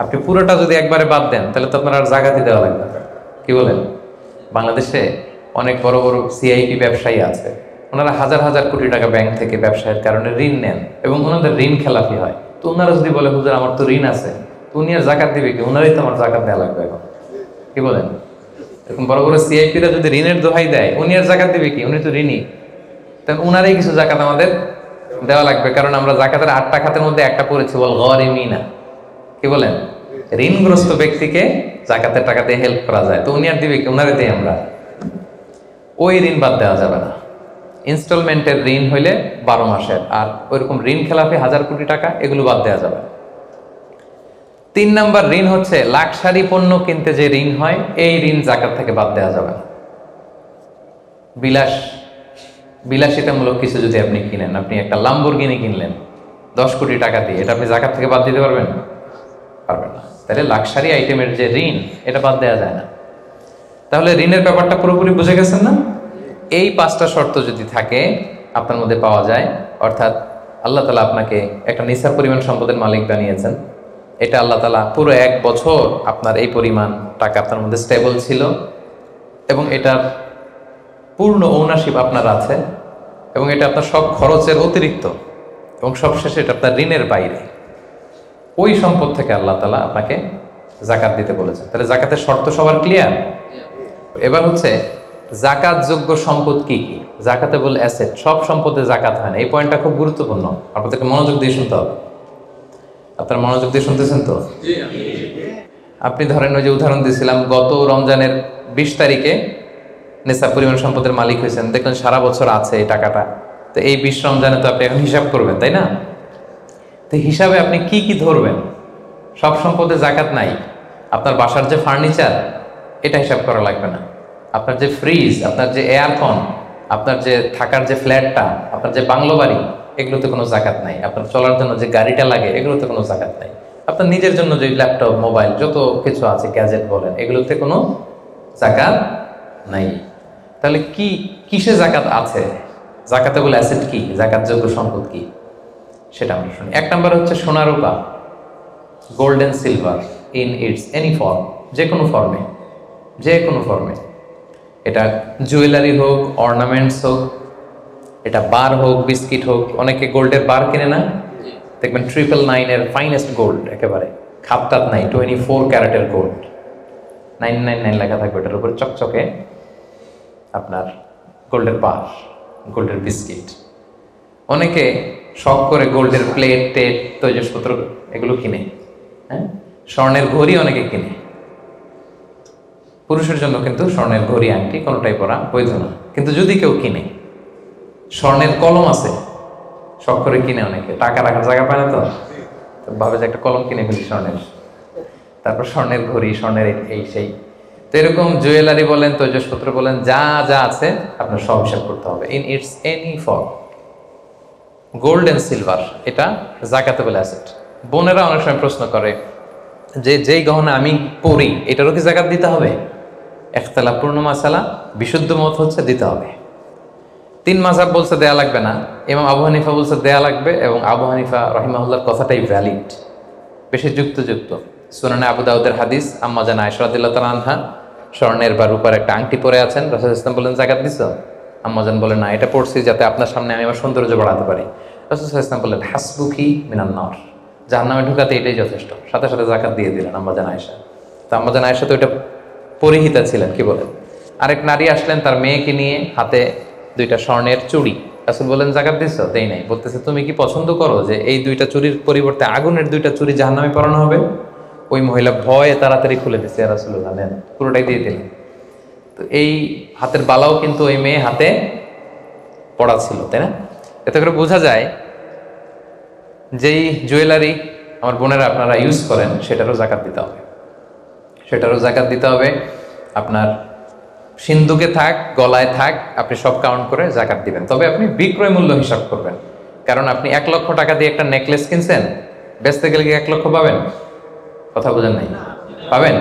আপনি পুরোটা যদি একবারে বাদ দেন তাহলে তো আপনার আর জাকাতই দেওয়া লাগবে না। কি বলেন? বাংলাদেশে অনেক বড় বড় সিআইপি ব্যবসায়ী আছে, ওনারা হাজার হাজার কোটি টাকা ব্যাংক থেকে ব্যবসায়ের কারণে ঋণ নেন এবং ওনাদের ঋণ খেলাপি হয়। তো ওনারা যদি বলে হুজুর আমার তো ঋণ আছে, তো উনি আর জাকাত দিবে কি? ওনারাই তো আমার জাকাত দেওয়া লাগবে এখন। কি বলেন? এরকম বড় বড় সিআইপিরা যদি ঋণের দোহাই দেয়, উনি আর জাকাত দিবে কি? উনি তো ঋণী, তাহলে উনারাই কিছু জাকাত আমাদের দেওয়া লাগবে। কারণ আমরা জাকাতের 8টা খাতের মধ্যে একটা পড়েছি, বল গরিমিনা। কি বলেন? ঋণগ্রস্ত ব্যক্তিকে জাকাতের টাকা দিয়ে হেল্প করা যায়, তো উনি আর দিবে কি? উনারে দিই আমরা। ওই ঋণ বাদ দেওয়া যাবে না। ইনস্টলমেন্টের ঋণ হইলে 12 মাসের, আর ওইরকম ঋণ খেলাপি 1000 কোটি টাকা, এগুলো বাদ দেওয়া যাবে। 3 নাম্বার ঋণ হচ্ছে লাক্সারি পণ্য কিনতে যে ঋণ হয়, এই ঋণ জাকাত থেকে বাদ দেওয়া যাবে না। বিলাসিতামূলক কিছু যদি আপনি কিনেন, আপনি একটা লাম্বরগিনি কিনলেন 10 কোটি টাকা দিয়ে, এটা আপনি জাকাত থেকে বাদ দিতে পারবেন? পারবেন না। তাহলে লাক্সারি আইটেমের যে ঋণ, এটা বাদ দেওয়া যায় না। তাহলে ঋণের ব্যাপারটা পুরোপুরি বুঝে গেছেন না? এই 5টা শর্ত যদি থাকে আপনার মধ্যে পাওয়া যায়, অর্থাৎ আল্লাহ তাআলা আপনাকে একটা নিসাব পরিমাণ সম্পদের মালিক বানিয়েছেন, এটা আল্লাহ তাআলা পুরো 1 বছর আপনার এই পরিমাণ টাকা আপনার মধ্যে স্টেবল ছিল, এবং এটার পূর্ণ ওনারশিপ আপনার আছে, এবং এটা আপনার সব খরচের অতিরিক্ত, এবং সবশেষে এটা আপনার ঋণের বাইরে। ওই সম্পদ থেকে আল্লাহ তাআলা আপনাকে জাকাত দিতে বলেছেন। তাহলে জাকাতের শর্ত সবার ক্লিয়ার? এবার হচ্ছে জাকাত যোগ্য সম্পদ কি কি? জাকাতেবল অ্যাসেট, সব সম্পদে জাকাত হয় না। এই পয়েন্টটা খুব গুরুত্বপূর্ণ, আপনাদেরকে মনোযোগ দিয়ে শুনতে হবে। আপনারা মনোযোগ দিয়ে শুনতেছেন তো? আপনি ধরেন ওই যে উদাহরণ দিয়েছিলাম, গত রমজানের 20 তারিখে নিসাব পরিমাণ সম্পদের মালিক হয়েছেন, দেখলেন সারা বছর আছে এই টাকাটা, তো এই 20 রমজানে তো আপনি এখন হিসাব করবেন, তাই না? তো হিসাবে আপনি কি কি ধরবেন? সব সম্পদে জাকাত নাই। আপনার বাসার যে ফার্নিচার, এটা হিসাব করা লাগবে না। আপনার যে ফ্রিজ, আপনার যে এয়ারকন, আপনার যে থাকার যে ফ্ল্যাটটা, আপনার যে বাংলো বাড়ি, এগুলোতে কোনো জাকাত নাই। আপনার চলার জন্য যে গাড়িটা লাগে, এগুলোতে কোনো জাকাত নাই। আপনার নিজের জন্য যে ল্যাপটপ, মোবাইল, যত কিছু আছে, গ্যাজেট বলেন, এগুলোতে কোনো জাকাত নাই। তাহলে কি কিসে জাকাত আছে? জাকাতেবল অ্যাসেট কি, জাকাতযোগ্য সম্পদ কি, সেটা আমরা শুনি। 1 নাম্বার হচ্ছে সোনা রূপা, gold and silver in its any form, যে কোনো ফর্মে, যে কোনো ফর্মে। এটা জুয়েলারি হোক, অর্নামেন্টস হোক, এটা বার হোক, বিস্কিট হোক। অনেকে গোল্ডের বার কিনে না, দেখবেন 999 এর ফাইনেস্ট গোল্ড, একেবারে খাপটাত নাই, 24 ক্যারেটের গোল্ড, 999 লেখা থাকবে এটার উপরে চকচকে, আপনার গোল্ডের বার, গোল্ডের বিস্কিট। অনেকে শখ করে গোল্ডের প্লেট, টেট, তৈজসপত্র এগুলো কিনে। হ্যাঁ, স্বর্ণের ঘড়ি অনেকে কিনে। পুরুষের জন্য কিন্তু স্বর্ণের ঘড়ি, আংটি কোনোটাই পরা বৈধ না। কিন্তু যদি কেউ কিনে, স্বর্ণের কলম আছে, শখ করে কিনে অনেকে, টাকা রাখার জায়গা পায় না, তো ভাবে যে একটা কলম কিনে ফেলি স্বর্ণের, তারপর স্বর্ণের ঘড়ি, স্বর্ণের এই সেই। তো এরকম জুয়েলারি বলেন, তৈজসপত্র বলেন, যা যা আছে আপনার সব হিসাব করতে হবে in its any form. Gold and silver, এটা জাকাতেবল অ্যাসেট। বোনেরা অনেক সময় প্রশ্ন করে যে যেই গহনা আমি পরি, এটারও কি জাকাত দিতে হবে? ইখতিলাফ পূর্ণ মাসালা, বিশুদ্ধ মত হচ্ছে দিতে হবে। 3 মাযহাব বলছে দেয়া লাগবে না, ইমাম আবু হানিফা বলছে দেয়া লাগবে, এবং আবু হানিফা রাহিমাহুল্লাহর কথাটাই ভ্যালিড, বেশি যুক্ত। সুনানে আবু দাউদের হাদিস, আম্মা জান আয়েশা রাদিয়াল্লাহু তাআলা আনহা স্বর্ণের বা রূপার একটা আংটি পরে আছেন, রাসূল সাল্লাল্লাহু আলাইহি ওয়াসাল্লাম বলেন জাকাত দিছো? আম্মা জান বলে না, এটা পড়ছি যাতে আপনার সামনে আমি আমার সৌন্দর্য বাড়াতে পারি। রাসূল সাল্লাল্লাহু আলাইহি ওয়াসাল্লাম বললেন হাসবুকি মিনান নার, জাহান্নামে ঢুকাতে এটাই যথেষ্ট। সাথে সাথে জাকাত দিয়ে দিলেন আম্মা জান আয়েশা। তো আম্মা জান আয়েশা তো এটা পরিহিতা ছিলেন, কি বলেন। আরেক নারী আসলেন তার মেয়েকে নিয়ে, হাতে দুইটা স্বর্ণের চুড়ি। রাসূল বলেন জাকাত দিছো? দেই নাই। বলতেছে তুমি কি পছন্দ করো যে এই দুইটা চুরির পরিবর্তে আগুনের দুইটা চুরি জাহান্নামে পরানো হবে? ওই মহিলা ভয়ে তাড়াতাড়ি খুলে দিচ্ছে, ইয়া রাসূলুল্লাহ নেন, পুরোটাই দিয়ে দিলেন। তো এই হাতের বালাও কিন্তু ওই মেয়ে হাতে পড়া ছিল, তাই না? এতে করে বোঝা যায় যেই জুয়েলারি আমার বোনেরা আপনারা ইউজ করেন সেটারও জাকাত দিতে হবে, সেটারও জাকাত দিতে হবে। আপনার সিন্ধুকে থাক, গলায় থাক, আপনি সব কাউন্ট করে জাকাত দিবেন। তবে আপনি বিক্রয় মূল্য হিসাব করবেন, কারণ আপনি 1,00,000 টাকা দিয়ে একটা নেকলেস কিনছেন, বেচতে গেলে কি 1,00,000 পাবেন? কথা বোঝেন নাই? পাবেন?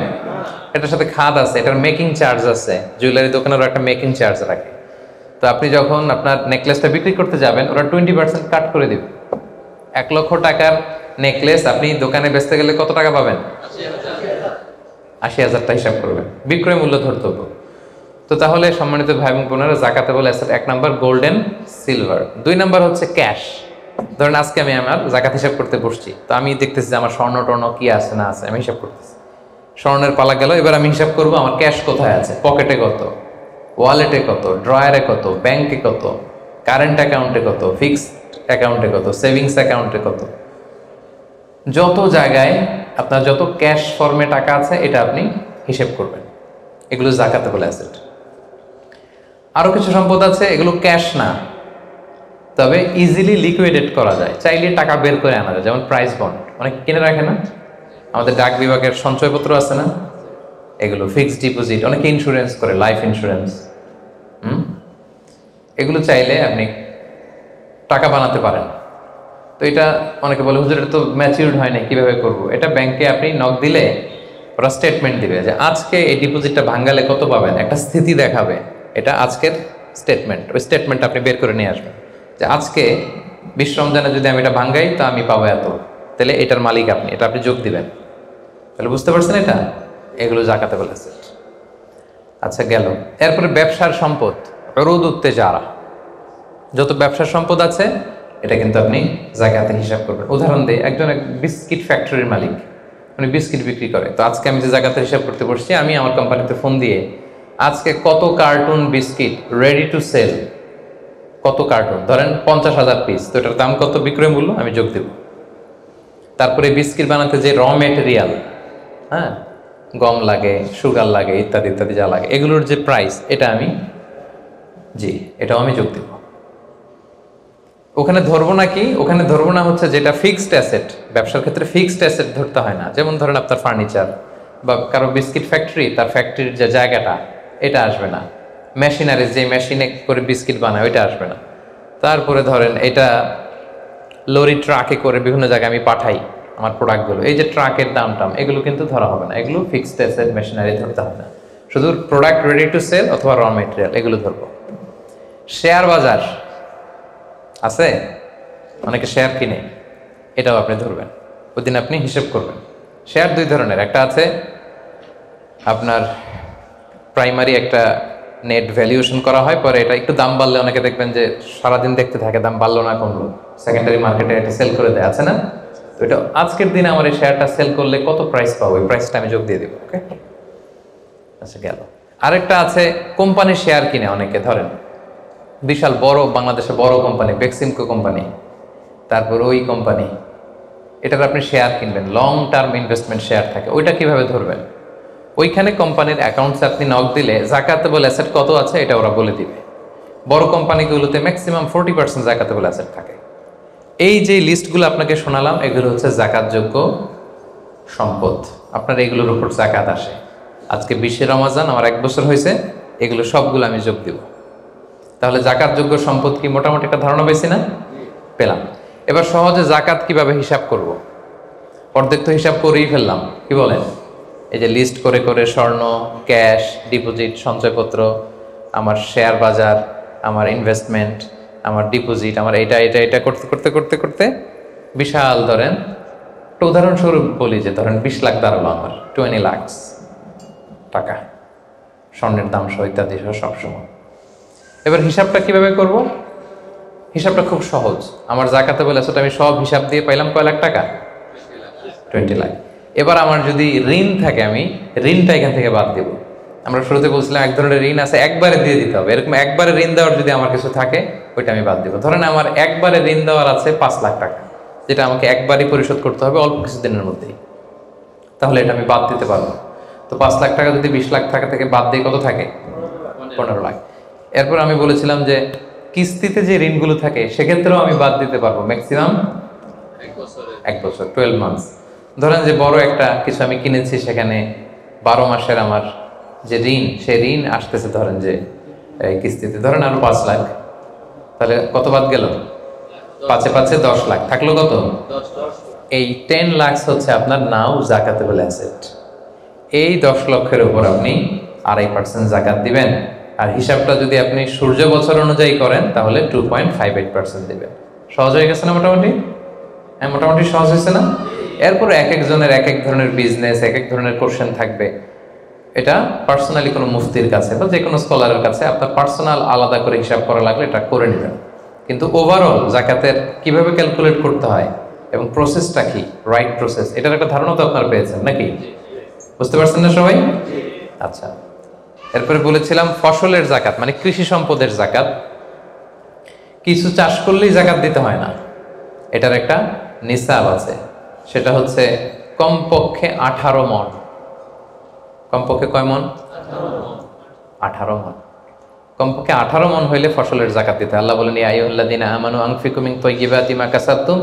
এটার সাথে খাদ আছে, এটার মেকিং চার্জ আছে, জুয়েলারি দোকানেরও একটা মেকিং চার্জ রাখে। তো আপনি যখন আপনার নেকলেসটা বিক্রি করতে যাবেন, ওরা 20% কাট করে দিবে। 1,00,000 টাকার নেকলেস আপনি দোকানে বেচতে গেলে কত টাকা পাবেন? 80,000 হিসাব করবেন, বিক্রয় মূল্য ধরতে হবে। তো তাহলে সম্মানিত ভাই এবং বোনেরা, জাকাতে বলে asset 1 number golden silver, 2 number হচ্ছে ক্যাশ। ধরেন আজকে আমি আমার জাকাত হিসাব করতে বসছি, তো আমি দেখতেছি যে আমার স্বর্ণ টর্ণ কি আছে না আছে, আমি হিসাব করতেছি। স্বর্ণের পালা গেল, এবার আমি হিসাব করবো আমার ক্যাশ কোথায় আছে, পকেটে কত, ওয়ালেটে কত, ড্রয়ারে কত, ব্যাংকে কত, কারেন্ট অ্যাকাউন্টে কত, ফিক্সড অ্যাকাউন্টে কত, সেভিংস অ্যাকাউন্টে কত, যত জায়গায় আপনার যত ক্যাশ ফর্মে টাকা আছে এটা আপনি হিসেব করবেন। এগুলো জাকাতেবল অ্যাসেট। আরো কিছু সম্পদ আছে, এগুলো ক্যাশ না, তবে ইজিলি লিকুইডেট করা যায়, চাইলে টাকা বের করে আনা যায়। যেমন প্রাইস বন্ড অনেক কিনে রাখে না, আমাদের ডাক বিভাগের সঞ্চয়পত্র আছে না, এগুলো ফিক্সড ডিপোজিট, অনেকে ইন্স্যুরেন্স করে, লাইফ ইন্স্যুরেন্স। এগুলো চাইলে আপনি টাকা বানাতে পারেন। তো এটা অনেকে বলে হুজুর এটা তো ম্যাচিউরড হয় না, কিভাবে করব? এটা ব্যাংকে আপনি নক দিলে ওরা স্টেটমেন্ট দিবে যে আজকে এই ডিপোজিটটা ভাঙালে কত পাবেন, একটা স্থিতি দেখাবে। এটা আজকের স্টেটমেন্ট, ওই স্টেটমেন্ট আপনি বের করে নিয়ে আসবেন যে আজকে 20 রমজানে যদি আমি এটা ভাঙ্গাই তো আমি পাবো এত, তাহলে এটার মালিক আপনি, এটা আপনি যোগ দিবেন। তাহলে বুঝতে পারছেন এটা? এগুলো জাকাতে বলেছে। আচ্ছা গেল। এরপরে ব্যবসার সম্পদ, উরুদ উত্তেজারা, যত ব্যবসার সম্পদ আছে এটা কিন্তু আপনি জাকাতে হিসাব করবেন। উদাহরণ দিই, একজন বিস্কিট ফ্যাক্টরির মালিক, উনি বিস্কিট বিক্রি করে। তো আজকে আমি যে জাকাতে হিসাব করতে বসছি, আমি আমার কোম্পানিতে ফোন দিয়ে আজকে কত carton biscuit ready to sell, কত কার্টুন, ধরেন 50,000 পিস, তো এটার দাম কত, বিক্রয় মূল্য আমি যোগ দেব। তারপরে বিস্কিট বানাতে যে র মেটেরিয়াল, হ্যাঁ, গম লাগে, সুগার লাগে, ইত্যাদি ইত্যাদি যা লাগে, এগুলোর যে প্রাইস, এটা আমি এটাও আমি যোগ দেব। ওখানে ধরবো না কি, ওখানে ধরবো না হচ্ছে যেটা ফিক্সড অ্যাসেট। ব্যবসার ক্ষেত্রে ফিক্সড অ্যাসেট ধরতে হয় না। যেমন ধরেন আপনার ফার্নিচার বা কারো বিস্কিট ফ্যাক্টরি, তার ফ্যাক্টরির যে জায়গাটা, এটা আসবে না। মেশিনারিজ, যে মেশিনে করে বিস্কিট বানায়, ওইটা আসবে না। তারপরে ধরেন এটা লরি ট্রাকে করে বিভিন্ন জায়গায় আমি পাঠাই আমার প্রোডাক্টগুলো, এই যে ট্রাকের দাম টাম, এগুলো কিন্তু ধরা হবে না। এগুলো ফিক্সড অ্যাসেট, মেশিনারি ধরতে হবে না। শুধু প্রোডাক্ট রেডি টু সেল অথবা র মেটেরিয়াল, এগুলো ধরবো। শেয়ার বাজার আছে, অনেকে শেয়ার কিনে, এটাও আপনি ধরবেন, ওই দিন আপনি হিসেব করবেন। শেয়ার 2 ধরনের, একটা আছে আপনার প্রাইমারি, একটা নেট ভ্যালুয়েশন করা হয়, পরে এটা একটু দাম বাড়লে অনেকে দেখবেন যে সারাদিন দেখতে থাকে দাম বাড়লো না কমলো, সেকেন্ডারি মার্কেটে এটা সেল করে দেয়, আছে না? তো এটা আজকের দিনে আমার এই শেয়ারটা সেল করলে কত প্রাইস পাবো, ওই প্রাইসটা আমি যোগ দিয়ে দেবো। ওকে, আচ্ছা গেল। আরেকটা আছে কোম্পানির শেয়ার কিনে অনেকে, ধরেন বিশাল বড়, বাংলাদেশে বড় কোম্পানি বেক্সিমকো কোম্পানি, তারপর ওই কোম্পানি, এটার আপনি শেয়ার কিনবেন, লং টার্ম ইনভেস্টমেন্ট শেয়ার থাকে, ওইটা কিভাবে ধরবেন? ওইখানে কোম্পানির অ্যাকাউন্টসে আপনি নক দিলে জাকাতেবল অ্যাসেট কত আছে এটা ওরা বলে দিবে। বড় কোম্পানিগুলোতে ম্যাক্সিমাম 40% জাকাতেবল অ্যাসেট থাকে। এই যে লিস্টগুলো আপনাকে শোনালাম, এগুলো হচ্ছে জাকাতযোগ্য সম্পদ, আপনার এগুলোর উপর জাকাত আসে। আজকে 20 রমজান, আমার 1 বছর হয়েছে, এগুলো সবগুলো আমি যোগ দিব। তাহলে জাকাতযোগ্য সম্পদ কি, মোটামুটি একটা ধারণা পেয়েছি না? পেলাম। এবার সহজে জাকাত কিভাবে হিসাব করব? অর্ধেক তো হিসাব করেই ফেললাম, কি বলেন? এই যে লিস্ট করে করে স্বর্ণ, ক্যাশ, ডিপোজিট, সঞ্চয়পত্র, আমার শেয়ার বাজার, আমার ইনভেস্টমেন্ট, আমার ডিপোজিট, আমার এটা এটা এটা করতে করতে করতে করতে বিশাল, ধরেন একটা উদাহরণস্বরূপ বলি যে ধরেন 20 লাখ দাঁড়ালো আমার, 20 লাখ টাকা, স্বর্ণের দাম সহ ইত্যাদি সহ সবসময়। এবার হিসাবটা কিভাবে করব? হিসাবটা খুব সহজ। আমার জাকাতেবল অ্যাসেট আমি সব হিসাব দিয়ে পাইলাম কয় লাখ টাকা, 20 লাখ। এবার আমার যদি ঋণ থাকে, আমি ঋণটা এখান থেকে বাদ দেব। আমরা শুরুতে বলছিলাম এক ধরনের ঋণ আছে একবারে দিয়ে দিতে হবে, এরকম একবারে ঋণ দেওয়ার যদি আমার কিছু থাকে ওইটা আমি বাদ দিব। ধরেন আমার একবারে ঋণ দেওয়ার আছে 5 লাখ টাকা, যেটা আমাকে একবারই পরিশোধ করতে হবে অল্প কিছুদিনের মধ্যেই, তাহলে এটা আমি বাদ দিতে পারবো। তো 5 লাখ টাকা যদি 20 লাখ টাকা থেকে বাদ দিয়ে কত থাকে? 15 লাখ। এরপর আমি বলেছিলাম যে কিস্তিতে যে ঋণগুলো থাকে সেক্ষেত্রেও আমি বাদ দিতে পারবো ম্যাক্সিমাম 1 বছর, 12 মান্থস। ধরেন যে বড় একটা কিছু আমি কিনেছি, সেখানে 12 মাসের আমার যে ঋণ, সেই ঋণ আসতেছে ধরেন যে কিস্তিতে, ধরেন আরো 5 লাখ, তাহলে কত বাদ গেল? 5 এ 5 10 লাখ, থাকলো কত? এই 10 লাখ হচ্ছে আপনার নাও জাকাতেবল অ্যাসেট। এই 10 লক্ষের উপর আপনি 2.5% জাকাত দিবেন। আর হিসাবটা যদি আপনি সূর্য বছর অনুযায়ী করেন তাহলে 2.58% দিবেন। সহজ হয়ে গেছে না মোটামুটি? হ্যাঁ, মোটামুটি সহজ হয়েছে না? এরপর এক একজনের এক এক ধরনের বিজনেস, এক এক ধরনের কোশ্চেন থাকবে। এটা পার্সোনালি কোনো মুফতির কাছে বা যে কোনো স্কলারের কাছে আপনার পার্সোনাল আলাদা করে হিসাব করা লাগলে এটা করে নেবেন। কিন্তু ওভারঅল জাকাতের কিভাবে ক্যালকুলেট করতে হয় এবং প্রসেসটা কি, রাইট প্রসেস, এটার একটা ধারণা তো আপনারা পেয়েছেন নাকি? বুঝতে পারছেন না সবাই? আচ্ছা, এরপরে বলেছিলাম ফসলের জাকাত মানে কৃষি সম্পদের জাকাত। কিছু চাষ করলেই জাকাত দিতে হয় না, এটার একটা নিসাব আছে, সেটা হচ্ছে কমপক্ষে 18 মণ। কমপক্ষে কয় মণ? 18 মণ। কমপক্ষে 18 মণ হইলে ফসলের জাকাত দিতে। আল্লাহ বলেন, ইয়া আইয়ুহাল্লাযীনা আমানু আনফিকু মিন তাইয়্যিবাতি মা কাসাবতুম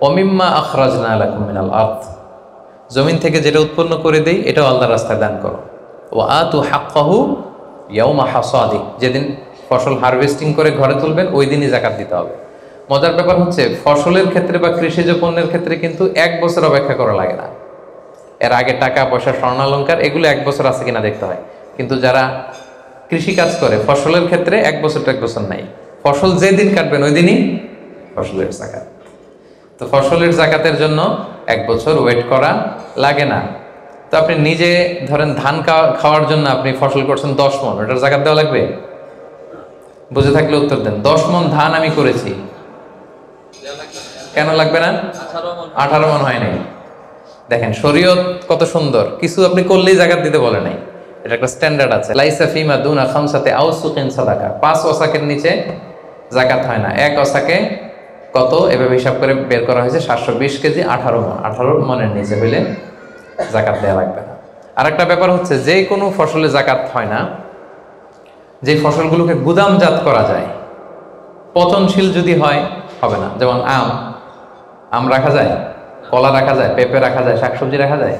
ওয়া মিম্মা আখরাজনা লাকুম মিনাল আরদ। জমিন থেকে যেটা উৎপন্ন করে দেই এটাও আল্লাহর রাস্তায় দান করো। ওয়া আতু হাক্কাহু ইয়াওমা হাসাদি, যেদিন ফসল হারভেস্টিং করে ঘরে তুলবেন ওই দিনই জাকাত দিতে হবে। মজার ব্যাপার হচ্ছে ফসলের ক্ষেত্রে বা কৃষিজ পণ্যের ক্ষেত্রে কিন্তু 1 বছর অপেক্ষা করা লাগে না। এর আগে টাকা পয়সা, স্বর্ণালঙ্কার এগুলো 1 বছর আছে কিনা দেখতে হয়। কিন্তু যারা কৃষি কাজ করে ফসলের ক্ষেত্রে 1 বছর তো 1 বছর নাই, ফসল যেদিন কাটবেন ওই দিনই ফসলের জাকাত। তো ফসলের জাকাতের জন্য 1 বছর ওয়েট করা লাগে না। তো আপনি নিজে ধরেন ধান খাওয়ার জন্য আপনি ফসল করছেন 10 মণ, ওটার জাকাত দেওয়া লাগবে? বুঝে থাকলে উত্তর দেন। 10 মণ ধান আমি করেছি, কেন লাগবে না? 18 মণ হয় নাই। দেখেন শরীয়ত কত সুন্দর, কিছু আপনি করলেই জাকাত দিতে বলে নাই, এটা একটা স্ট্যান্ডার্ড আছে। লাইসা ফিমা দুনা খামসাতে আউসুকিন সাদাকা, 5 ওয়াসাকের নিচে জাকাত হয় না। 1 ওয়াসাকে কত এভাবে হিসাব করে বের করা হয়েছে 720 কেজি, 18 মণ। 18 মণের নিচে হইলে জাকাত দেওয়া লাগবে না। আরেকটা ব্যাপার হচ্ছে যে কোনো ফসলে জাকাত হয় না যে ফসলগুলোকে গুদামজাত করা যায়, পচনশীল যদি হয় হবে না। যেমন আম রাখা যায়, কলা রাখা যায়, পেঁপে রাখা যায়, শাকসবজি রাখা যায়,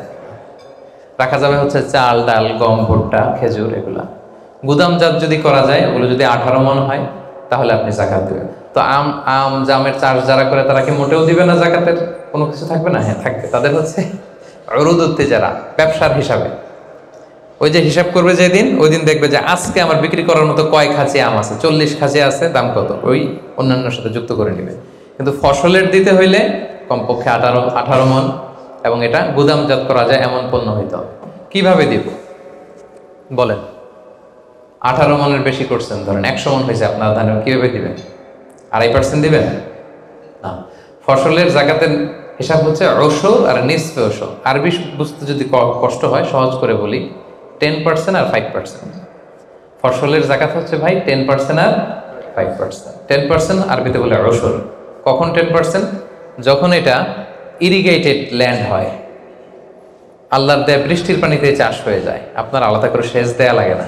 রাখা যাবে হচ্ছে চাল, ডাল, গম, ভুট্টা, খেজুর, এগুলা গুদামজাত যদি করা যায়, ওগুলো যদি 18 মণ হয় তাহলে আপনি জাকাত দেবেন। তো জামের চাষ যারা করে তারা কি মোটেও দিবে না জাকাতের? কোনো কিছু থাকবে না? হ্যাঁ থাকবে। তাদের হচ্ছে উরুদুত তিজারা, ব্যবসার হিসাবে। ওই যে হিসাব করবে যেদিন, ওই দিন দেখবে যে আজকে আমার বিক্রি করার মতো কয় খাঁচি আম আছে, 40 খাঁচি আছে, দাম কত, ওই অন্যান্যর সাথে যুক্ত করে নেবে। কিন্তু ফসলের দিতে হইলে কমপক্ষে 18 মণ, এবং এটা গুদামজাত করা যায় এমন পণ্য হইতে হবে। কিভাবে দিব বলেন? 18 মণের বেশি করছেন, ধরেন 100 মণ হয়েছে আপনার ধান, কিভাবে দিবেন? 2.5% দিবেন না। ফসলের জাকাতের হিসাব হচ্ছে ওশর আর নিসফে ওশর। আরবি বুঝতে যদি কষ্ট হয় সহজ করে বলি, 10% আর 5%। ফসলের জাকাত হচ্ছে ভাই 10% আর 5%। 10% আরবিতে বলে ওশর। কখন 10%? যখন এটা ইরিগেটেড ল্যান্ড হয়, আল্লাহর দেয়া বৃষ্টির পানিতে চাষ হয়ে যায়, আপনার আলাদা করে সেচ দেয়া লাগে না,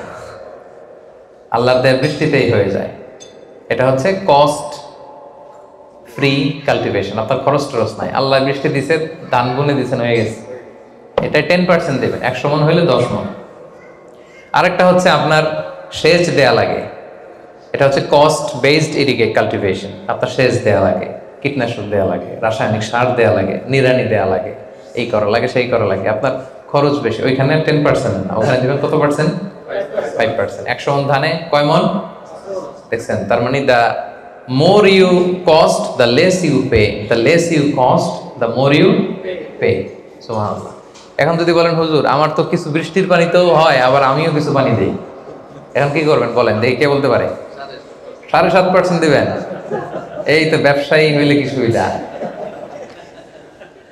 আল্লাহর দেয়া বৃষ্টিতেই হয়ে যায়। এটা হচ্ছে কস্ট ফ্রি কাল্টিভেশন, আপনার খরচ টরচ নাই, আল্লাহ বৃষ্টি দিছে, ধান বুনে দিছেন, হয়ে গেছে। এটা 10% দেবেন, 100 মণ হইলে 10 মণ। আরেকটা হচ্ছে আপনার সেচ দেয়া লাগে, এটা হচ্ছে কস্ট বেসড ইরিগেট কাল্টিভেশন। আপনার সেচ দেয়া লাগে, কীটনাশক দেয়া লাগে, রাসায়নিক সার দেয়া লাগে, নিড়ানি দেয়া লাগে, এই করা লাগে, সেই করা লাগে, আপনার খরচ বেশি। ওইখানে 10% না, ওখানে দিবেন কত পার্সেন্ট? 5%। 100 মণ ধানে কয় মণ দেখছেন? তার মানে the more you cost the less you pay, the less you cost the more you pay. সুবহানাল্লাহ। এখন যদি বলেন হুজুর আমার তো কিছু বৃষ্টির পানিতেও হয়, আবার আমিও কিছু পানি দিই, এখন কি করবেন বলেন দেখি, কে বলতে পারে? 7.5% দিবেন? এই তো ব্যবসায়ী হইলে কি সুবিধা,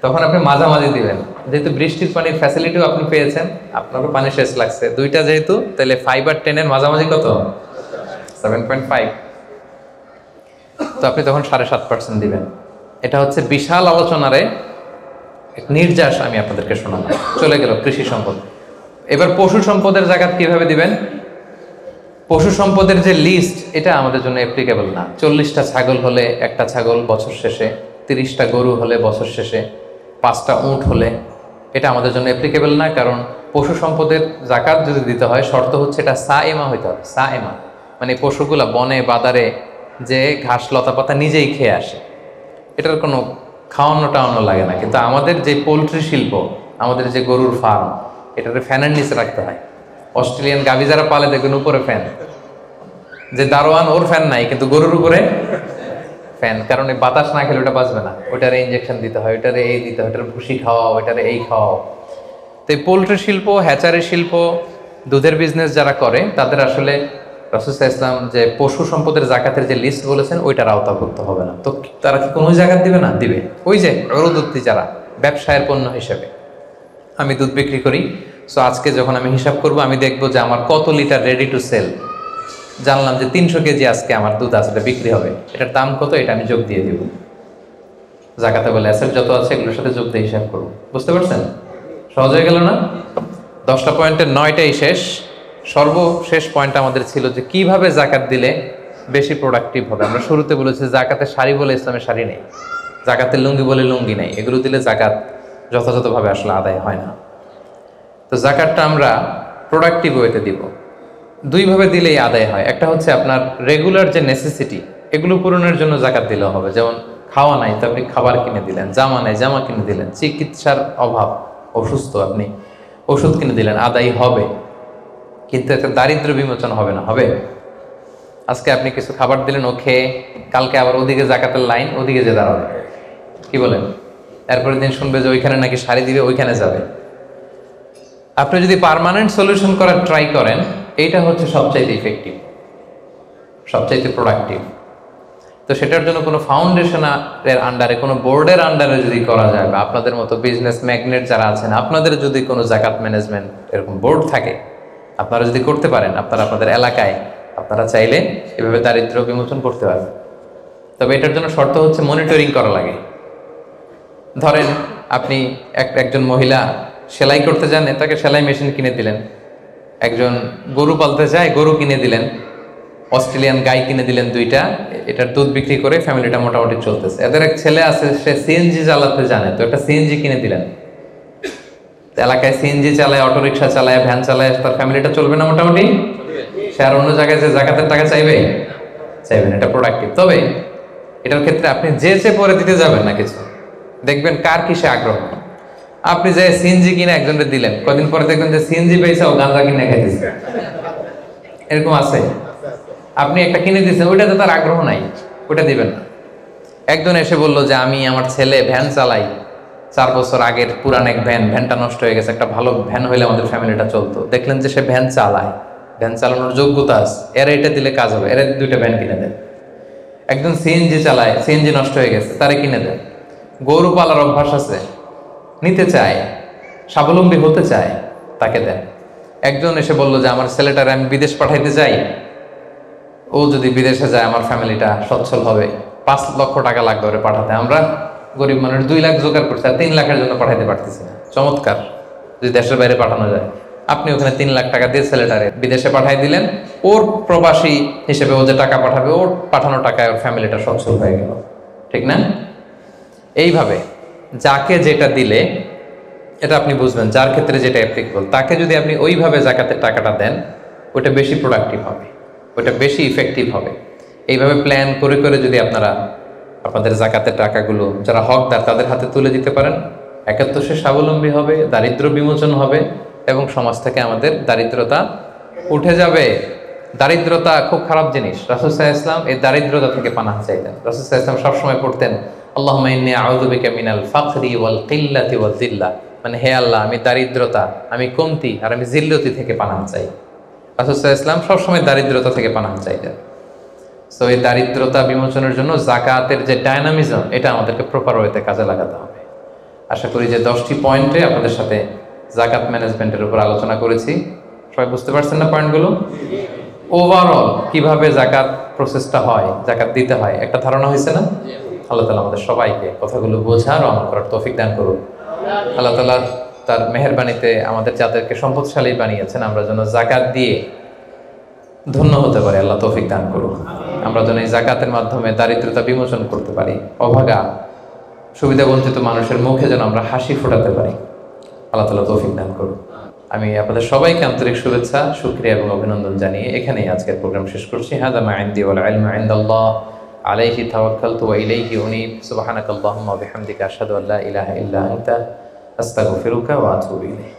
তখন আপনি মাঝামাঝি দিবেন। যেহেতু বৃষ্টির পানির ফ্যাসিলিটিও আপনি পেয়েছেন, আপনারও পানি শেষ লাগছে, দুইটা যেহেতু, তাহলে 5 আর 10 এর মাঝামাঝি কত? 7.5। তো আপনি তখন 7.5% দিবেন। এটা হচ্ছে বিশাল আলোচনারে এক নির্যাস আমি আপনাদেরকে শোনালাম। চলে গেল কৃষি সম্পদ। এবার পশু সম্পদের জাকাত কিভাবে দিবেন? পশু সম্পদের যে লিস্ট, এটা আমাদের জন্য অ্যাপ্লিকেবল না। 40টা ছাগল হলে একটা ছাগল বছর শেষে, 30টা গরু হলে বছর শেষে, 5টা উট হলে, এটা আমাদের জন্য অ্যাপ্লিকেবল না। কারণ পশু সম্পদের জাকাত যদি দিতে হয়, শর্ত হচ্ছে এটা সায়েমা হইতে হবে। সায়েমা মানে পশুগুলা বনে বাদারে যে ঘাস লতা পাতা নিজেই খেয়ে আসে, এটার কোনো খাওয়ানো টাওয়ানো লাগে না। কিন্তু আমাদের যে পোলট্রি শিল্প, আমাদের যে গরুর ফার্ম, এটাকে ফ্যানের নিচে রাখতে হয়। অস্ট্রেলিয়ান গাভী যারা পালে দেখবেন উপরে ফ্যান, যে দারোয়ান ওর ফ্যান নাই, কিন্তু গরুর উপরে ফ্যান। কারণ এই বাতাস না খেলে ওটা বাঁচবে না, ওইটারে ইঞ্জেকশন দিতে হয়, ওইটারে এই দিতে হয়, ওইটারে ভুসি খাওয়া, ওইটারে এই খাওয়া। তো এই পোলট্রি শিল্প, হ্যাচারি শিল্প, দুধের বিজনেস যারা করে, তাদের আসলে রাসূল সাল্লাল্লাহু আলাইহি ওয়াসাল্লাম যে পশু সম্পদের জাকাতের যে লিস্ট বলেছেন, ওইটার আওতাভুক্ত হবে না। তো তারা কি কোনো জাকাত দিবে না? দিবে। ওই যে উরুদুত্তি যারা ব্যবসায়ের পণ্য হিসেবে, আমি দুধ বিক্রি করি, সো আজকে যখন আমি হিসাব করব, আমি দেখবো যে আমার কত লিটার রেডি টু সেল, জানলাম যে 300 কেজি আজকে আমার দুধ আসলে বিক্রি হবে, এটার দাম কত, এটা আমি যোগ দিয়ে দিব। জাকাতে বলে অ্যাসেট যত আছে এগুলোর সাথে যোগ দিয়ে হিসাব করবো। বুঝতে পারছেন? সহজ হয়ে গেল না? 10টা পয়েন্টের 9টাই শেষ। সর্বশেষ পয়েন্ট আমাদের ছিল যে কিভাবে জাকাত দিলে বেশি প্রোডাক্টিভ হবে। আমরা শুরুতে বলেছি জাকাতের শাড়ি বলে ইসলামের শাড়ি নেই, জাকাতের লুঙ্গি বলে লুঙ্গি নেই, এগুলো দিলে জাকাত যথাযথভাবে আসলে আদায় হয় না। তো জাকাতটা আমরা প্রোডাক্টিভ ওয়েতে দিব। দুইভাবে দিলেই আদায় হয়। একটা হচ্ছে আপনার রেগুলার যে নেসেসিটি, এগুলো পূরণের জন্য জাকাত দিলেও হবে। যেমন খাওয়া নাই তো আপনি খাবার কিনে দিলেন, জামা নাই জামা কিনে দিলেন, চিকিৎসার অভাব, অসুস্থ আপনি ওষুধ কিনে দিলেন, আদায় হবে। কিন্তু একটা দারিদ্র বিমোচন হবে না? হবে। আজকে আপনি কিছু খাবার দিলেন, ও খেয়ে কালকে আবার ওদিকে জাকাতের লাইন, ওদিকে যে দাঁড়াবে, কি বলেন? এরপরের দিন শুনবে যে ওইখানে নাকি শাড়ি দিবে, ওইখানে যাবে। আপনি যদি পার্মানেন্ট সলিউশন করার ট্রাই করেন, এইটা হচ্ছে সবচাইতে ইফেক্টিভ, সবচাইতে প্রোডাক্টিভ। তো সেটার জন্য কোনো ফাউন্ডেশনের আন্ডারে, কোনো বোর্ডের আন্ডারে যদি করা যায়, বা আপনাদের মতো বিজনেস ম্যাগনেট যারা আছেন, আপনাদের যদি কোনো জাকাত ম্যানেজমেন্ট এরকম বোর্ড থাকে, আপনারা যদি করতে পারেন, আপনারা আপনাদের এলাকায় আপনারা চাইলে এভাবে দারিদ্র্য বিমোচন করতে পারবেন। তবে এটার জন্য শর্ত হচ্ছে মনিটরিং করা লাগে। ধরেন আপনি একজন মহিলা সেলাই করতে জানে, তাকে সেলাই মেশিন কিনে দিলেন। একজন গরু পালতে চায়, গরু কিনে দিলেন। অস্ট্রেলিয়ান গাই কিনে দিলেন 2টা, এটার দুধ বিক্রি করে ফ্যামিলিটা মোটামুটি চলতেছে। এদের এক ছেলে আছে, সে সিএনজি চালাতে জানে, তো একটা সিএনজি কিনে দিলেন। এলাকায় সিএনজি চালায়, অটোরিকশা চালায়, ভ্যান চালায়, তার ফ্যামিলিটা চলবে না মোটামুটি? সে আর অন্য জায়গায় যে জাকাতের টাকা চাইবে? চাইবেন। এটা প্রোডাক্টিভ। তবে এটার ক্ষেত্রে আপনি যে পরে দিতে যাবেন না কিছু, দেখবেন কার কিসে আগ্রহ। আপনি যে সিএনজি কিনে একজনকে দিলেন, কদিন পরে দেখবেন যে সিএনজি পেয়েছে, ও গাঁজা কিনে খাইতেছে। এরকম আছে। আপনি একটা কিনে দিচ্ছেন, ওইটাতে তার আগ্রহ নাই, ওটা দিবেন না। একজন এসে বললো যে আমি আমার ছেলে ভ্যান চালাই, 4 বছর আগের পুরান এক ভ্যান, ভ্যানটা নষ্ট হয়ে গেছে, একটা ভালো ভ্যান হইলে আমাদের ফ্যামিলিটা চলতো। দেখলেন যে সে ভ্যান চালায়, ভ্যান চালানোর যোগ্যতা আছে, এরা এটা দিলে কাজ হবে, এরা 2টা ভ্যান কিনে দেন। একজন সিএনজি চালায়, সিএনজি নষ্ট হয়ে গেছে, তারে কিনে দেন। গরু পালার অভ্যাস আছে, নিতে চায়, স্বাবলম্বী হতে চায়, তাকে দেন। একজন এসে বললো যে আমার ছেলেটারে আমি বিদেশ পাঠাইতে চাই, ও যদি বিদেশে যায় আমার ফ্যামিলিটা সচ্ছল হবে, 5 লক্ষ টাকা লাগবে ওরে পাঠাতে। আমরা গরিব মানুষ 2 লাখ জোগাড় করছি, আর 3 লাখের জন্য পাঠাইতে পারতেছি না। চমৎকার, যদি দেশের বাইরে পাঠানো যায়। আপনি ওখানে 3 লাখ টাকা দিয়ে ছেলেটারে বিদেশে পাঠাই দিলেন, ওর প্রবাসী হিসেবে ও যে টাকা পাঠাবে, ওর পাঠানো টাকায় ওর ফ্যামিলিটা সচ্ছল হয়ে গেল। ঠিক না? এইভাবে যাকে যেটা দিলে, এটা আপনি বুঝবেন, যার ক্ষেত্রে যেটা অ্যাপ্লিকেবল, তাকে যদি আপনি ওইভাবে জাকাতের টাকাটা দেন, ওটা বেশি প্রোডাক্টিভ হবে, ওটা বেশি ইফেক্টিভ হবে। এইভাবে প্ল্যান করে করে যদি আপনারা আপনাদের জাকাতের টাকাগুলো যারা হকদার তাদের হাতে তুলে দিতে পারেন, একাত্তর সে স্বাবলম্বী হবে, দারিদ্র বিমোচন হবে, এবং সমাজ থেকে আমাদের দারিদ্রতা উঠে যাবে। দারিদ্রতা খুব খারাপ জিনিস। রাসূল সাল্লাল্লাহু আলাইহি ওয়াসাল্লাম এই দারিদ্রতা থেকে পানাহ চাইতেন। রাসূল সাল্লাল্লাহু আলাইহি ওয়াসাল্লাম সবসময় পড়তেন, আল্লাহুম্মা ইন্নী আউযু বিকা মিনাল ফাকরি ওয়াল কিল্লাতি ওয়াজ জিল্লা, মানে হে আল্লাহ, আমি দারিদ্রতা, আমি কমতি আর আমি জিল্লতি থেকে পানাহ চাই। রাসূল সাল্লাল্লাহু আলাইহি ওয়াসাল্লাম সবসময় দারিদ্রতা থেকে পানাহ চাইতেন। সো এই দারিদ্রতা বিমোচনের জন্য জাকাতের যে ডায়নামিজম, এটা আমাদেরকে প্রপার ওয়েতে কাজে লাগাতে হবে। আশা করি যে 10টি পয়েন্টে আপনাদের সাথে জাকাত ম্যানেজমেন্টের উপর আলোচনা করেছি। সবাই বুঝতে পারছেন না পয়েন্টগুলো? ওভারঅল কিভাবে জাকাত প্রসেসটা হয়, জাকাত দিতে হয়, একটা ধারণা হয়েছে না? আল্লাহ তাআলা আমাদের সবাইকে কথাগুলো বোঝার ও আমল করার তৌফিক দান করুন। আল্লাহ তাআলা তার মেহেরবানিতে আমাদের যাদেরকে সম্পদশালী বানিয়েছেন, আমরা যেন জাকাত দিয়ে ধন্য হতে পারি, আল্লাহ তৌফিক দান করুন। আমরা যেন এই জাকাতের মাধ্যমে দারিদ্রতা বিমোচন করতে পারি, অভাগা সুবিধা বঞ্চিত মানুষের মুখে যেন আমরা হাসি ফোটাতে পারি, আল্লাহ তাআলা তৌফিক দান করুন। আমি আপনাদের সবাইকে আন্তরিক শুভেচ্ছা, শুকরিয়া এবং অভিনন্দন জানিয়ে এখানেই আজকের প্রোগ্রাম শেষ করছি। হাযা মা ইনদি ওয়াল ইলমু ইনদাল্লাহ আলাইহি তাওয়াক্কালতু ওয়া ইলাইহি উনীব। সুবহানাকাল্লাহুম্মা ওয়া বিহামদিকা আশহাদু আল্লা ইলাহা ইল্লা আনতা আস্তাগফিরুকা ওয়া আতুবু ইলাইক।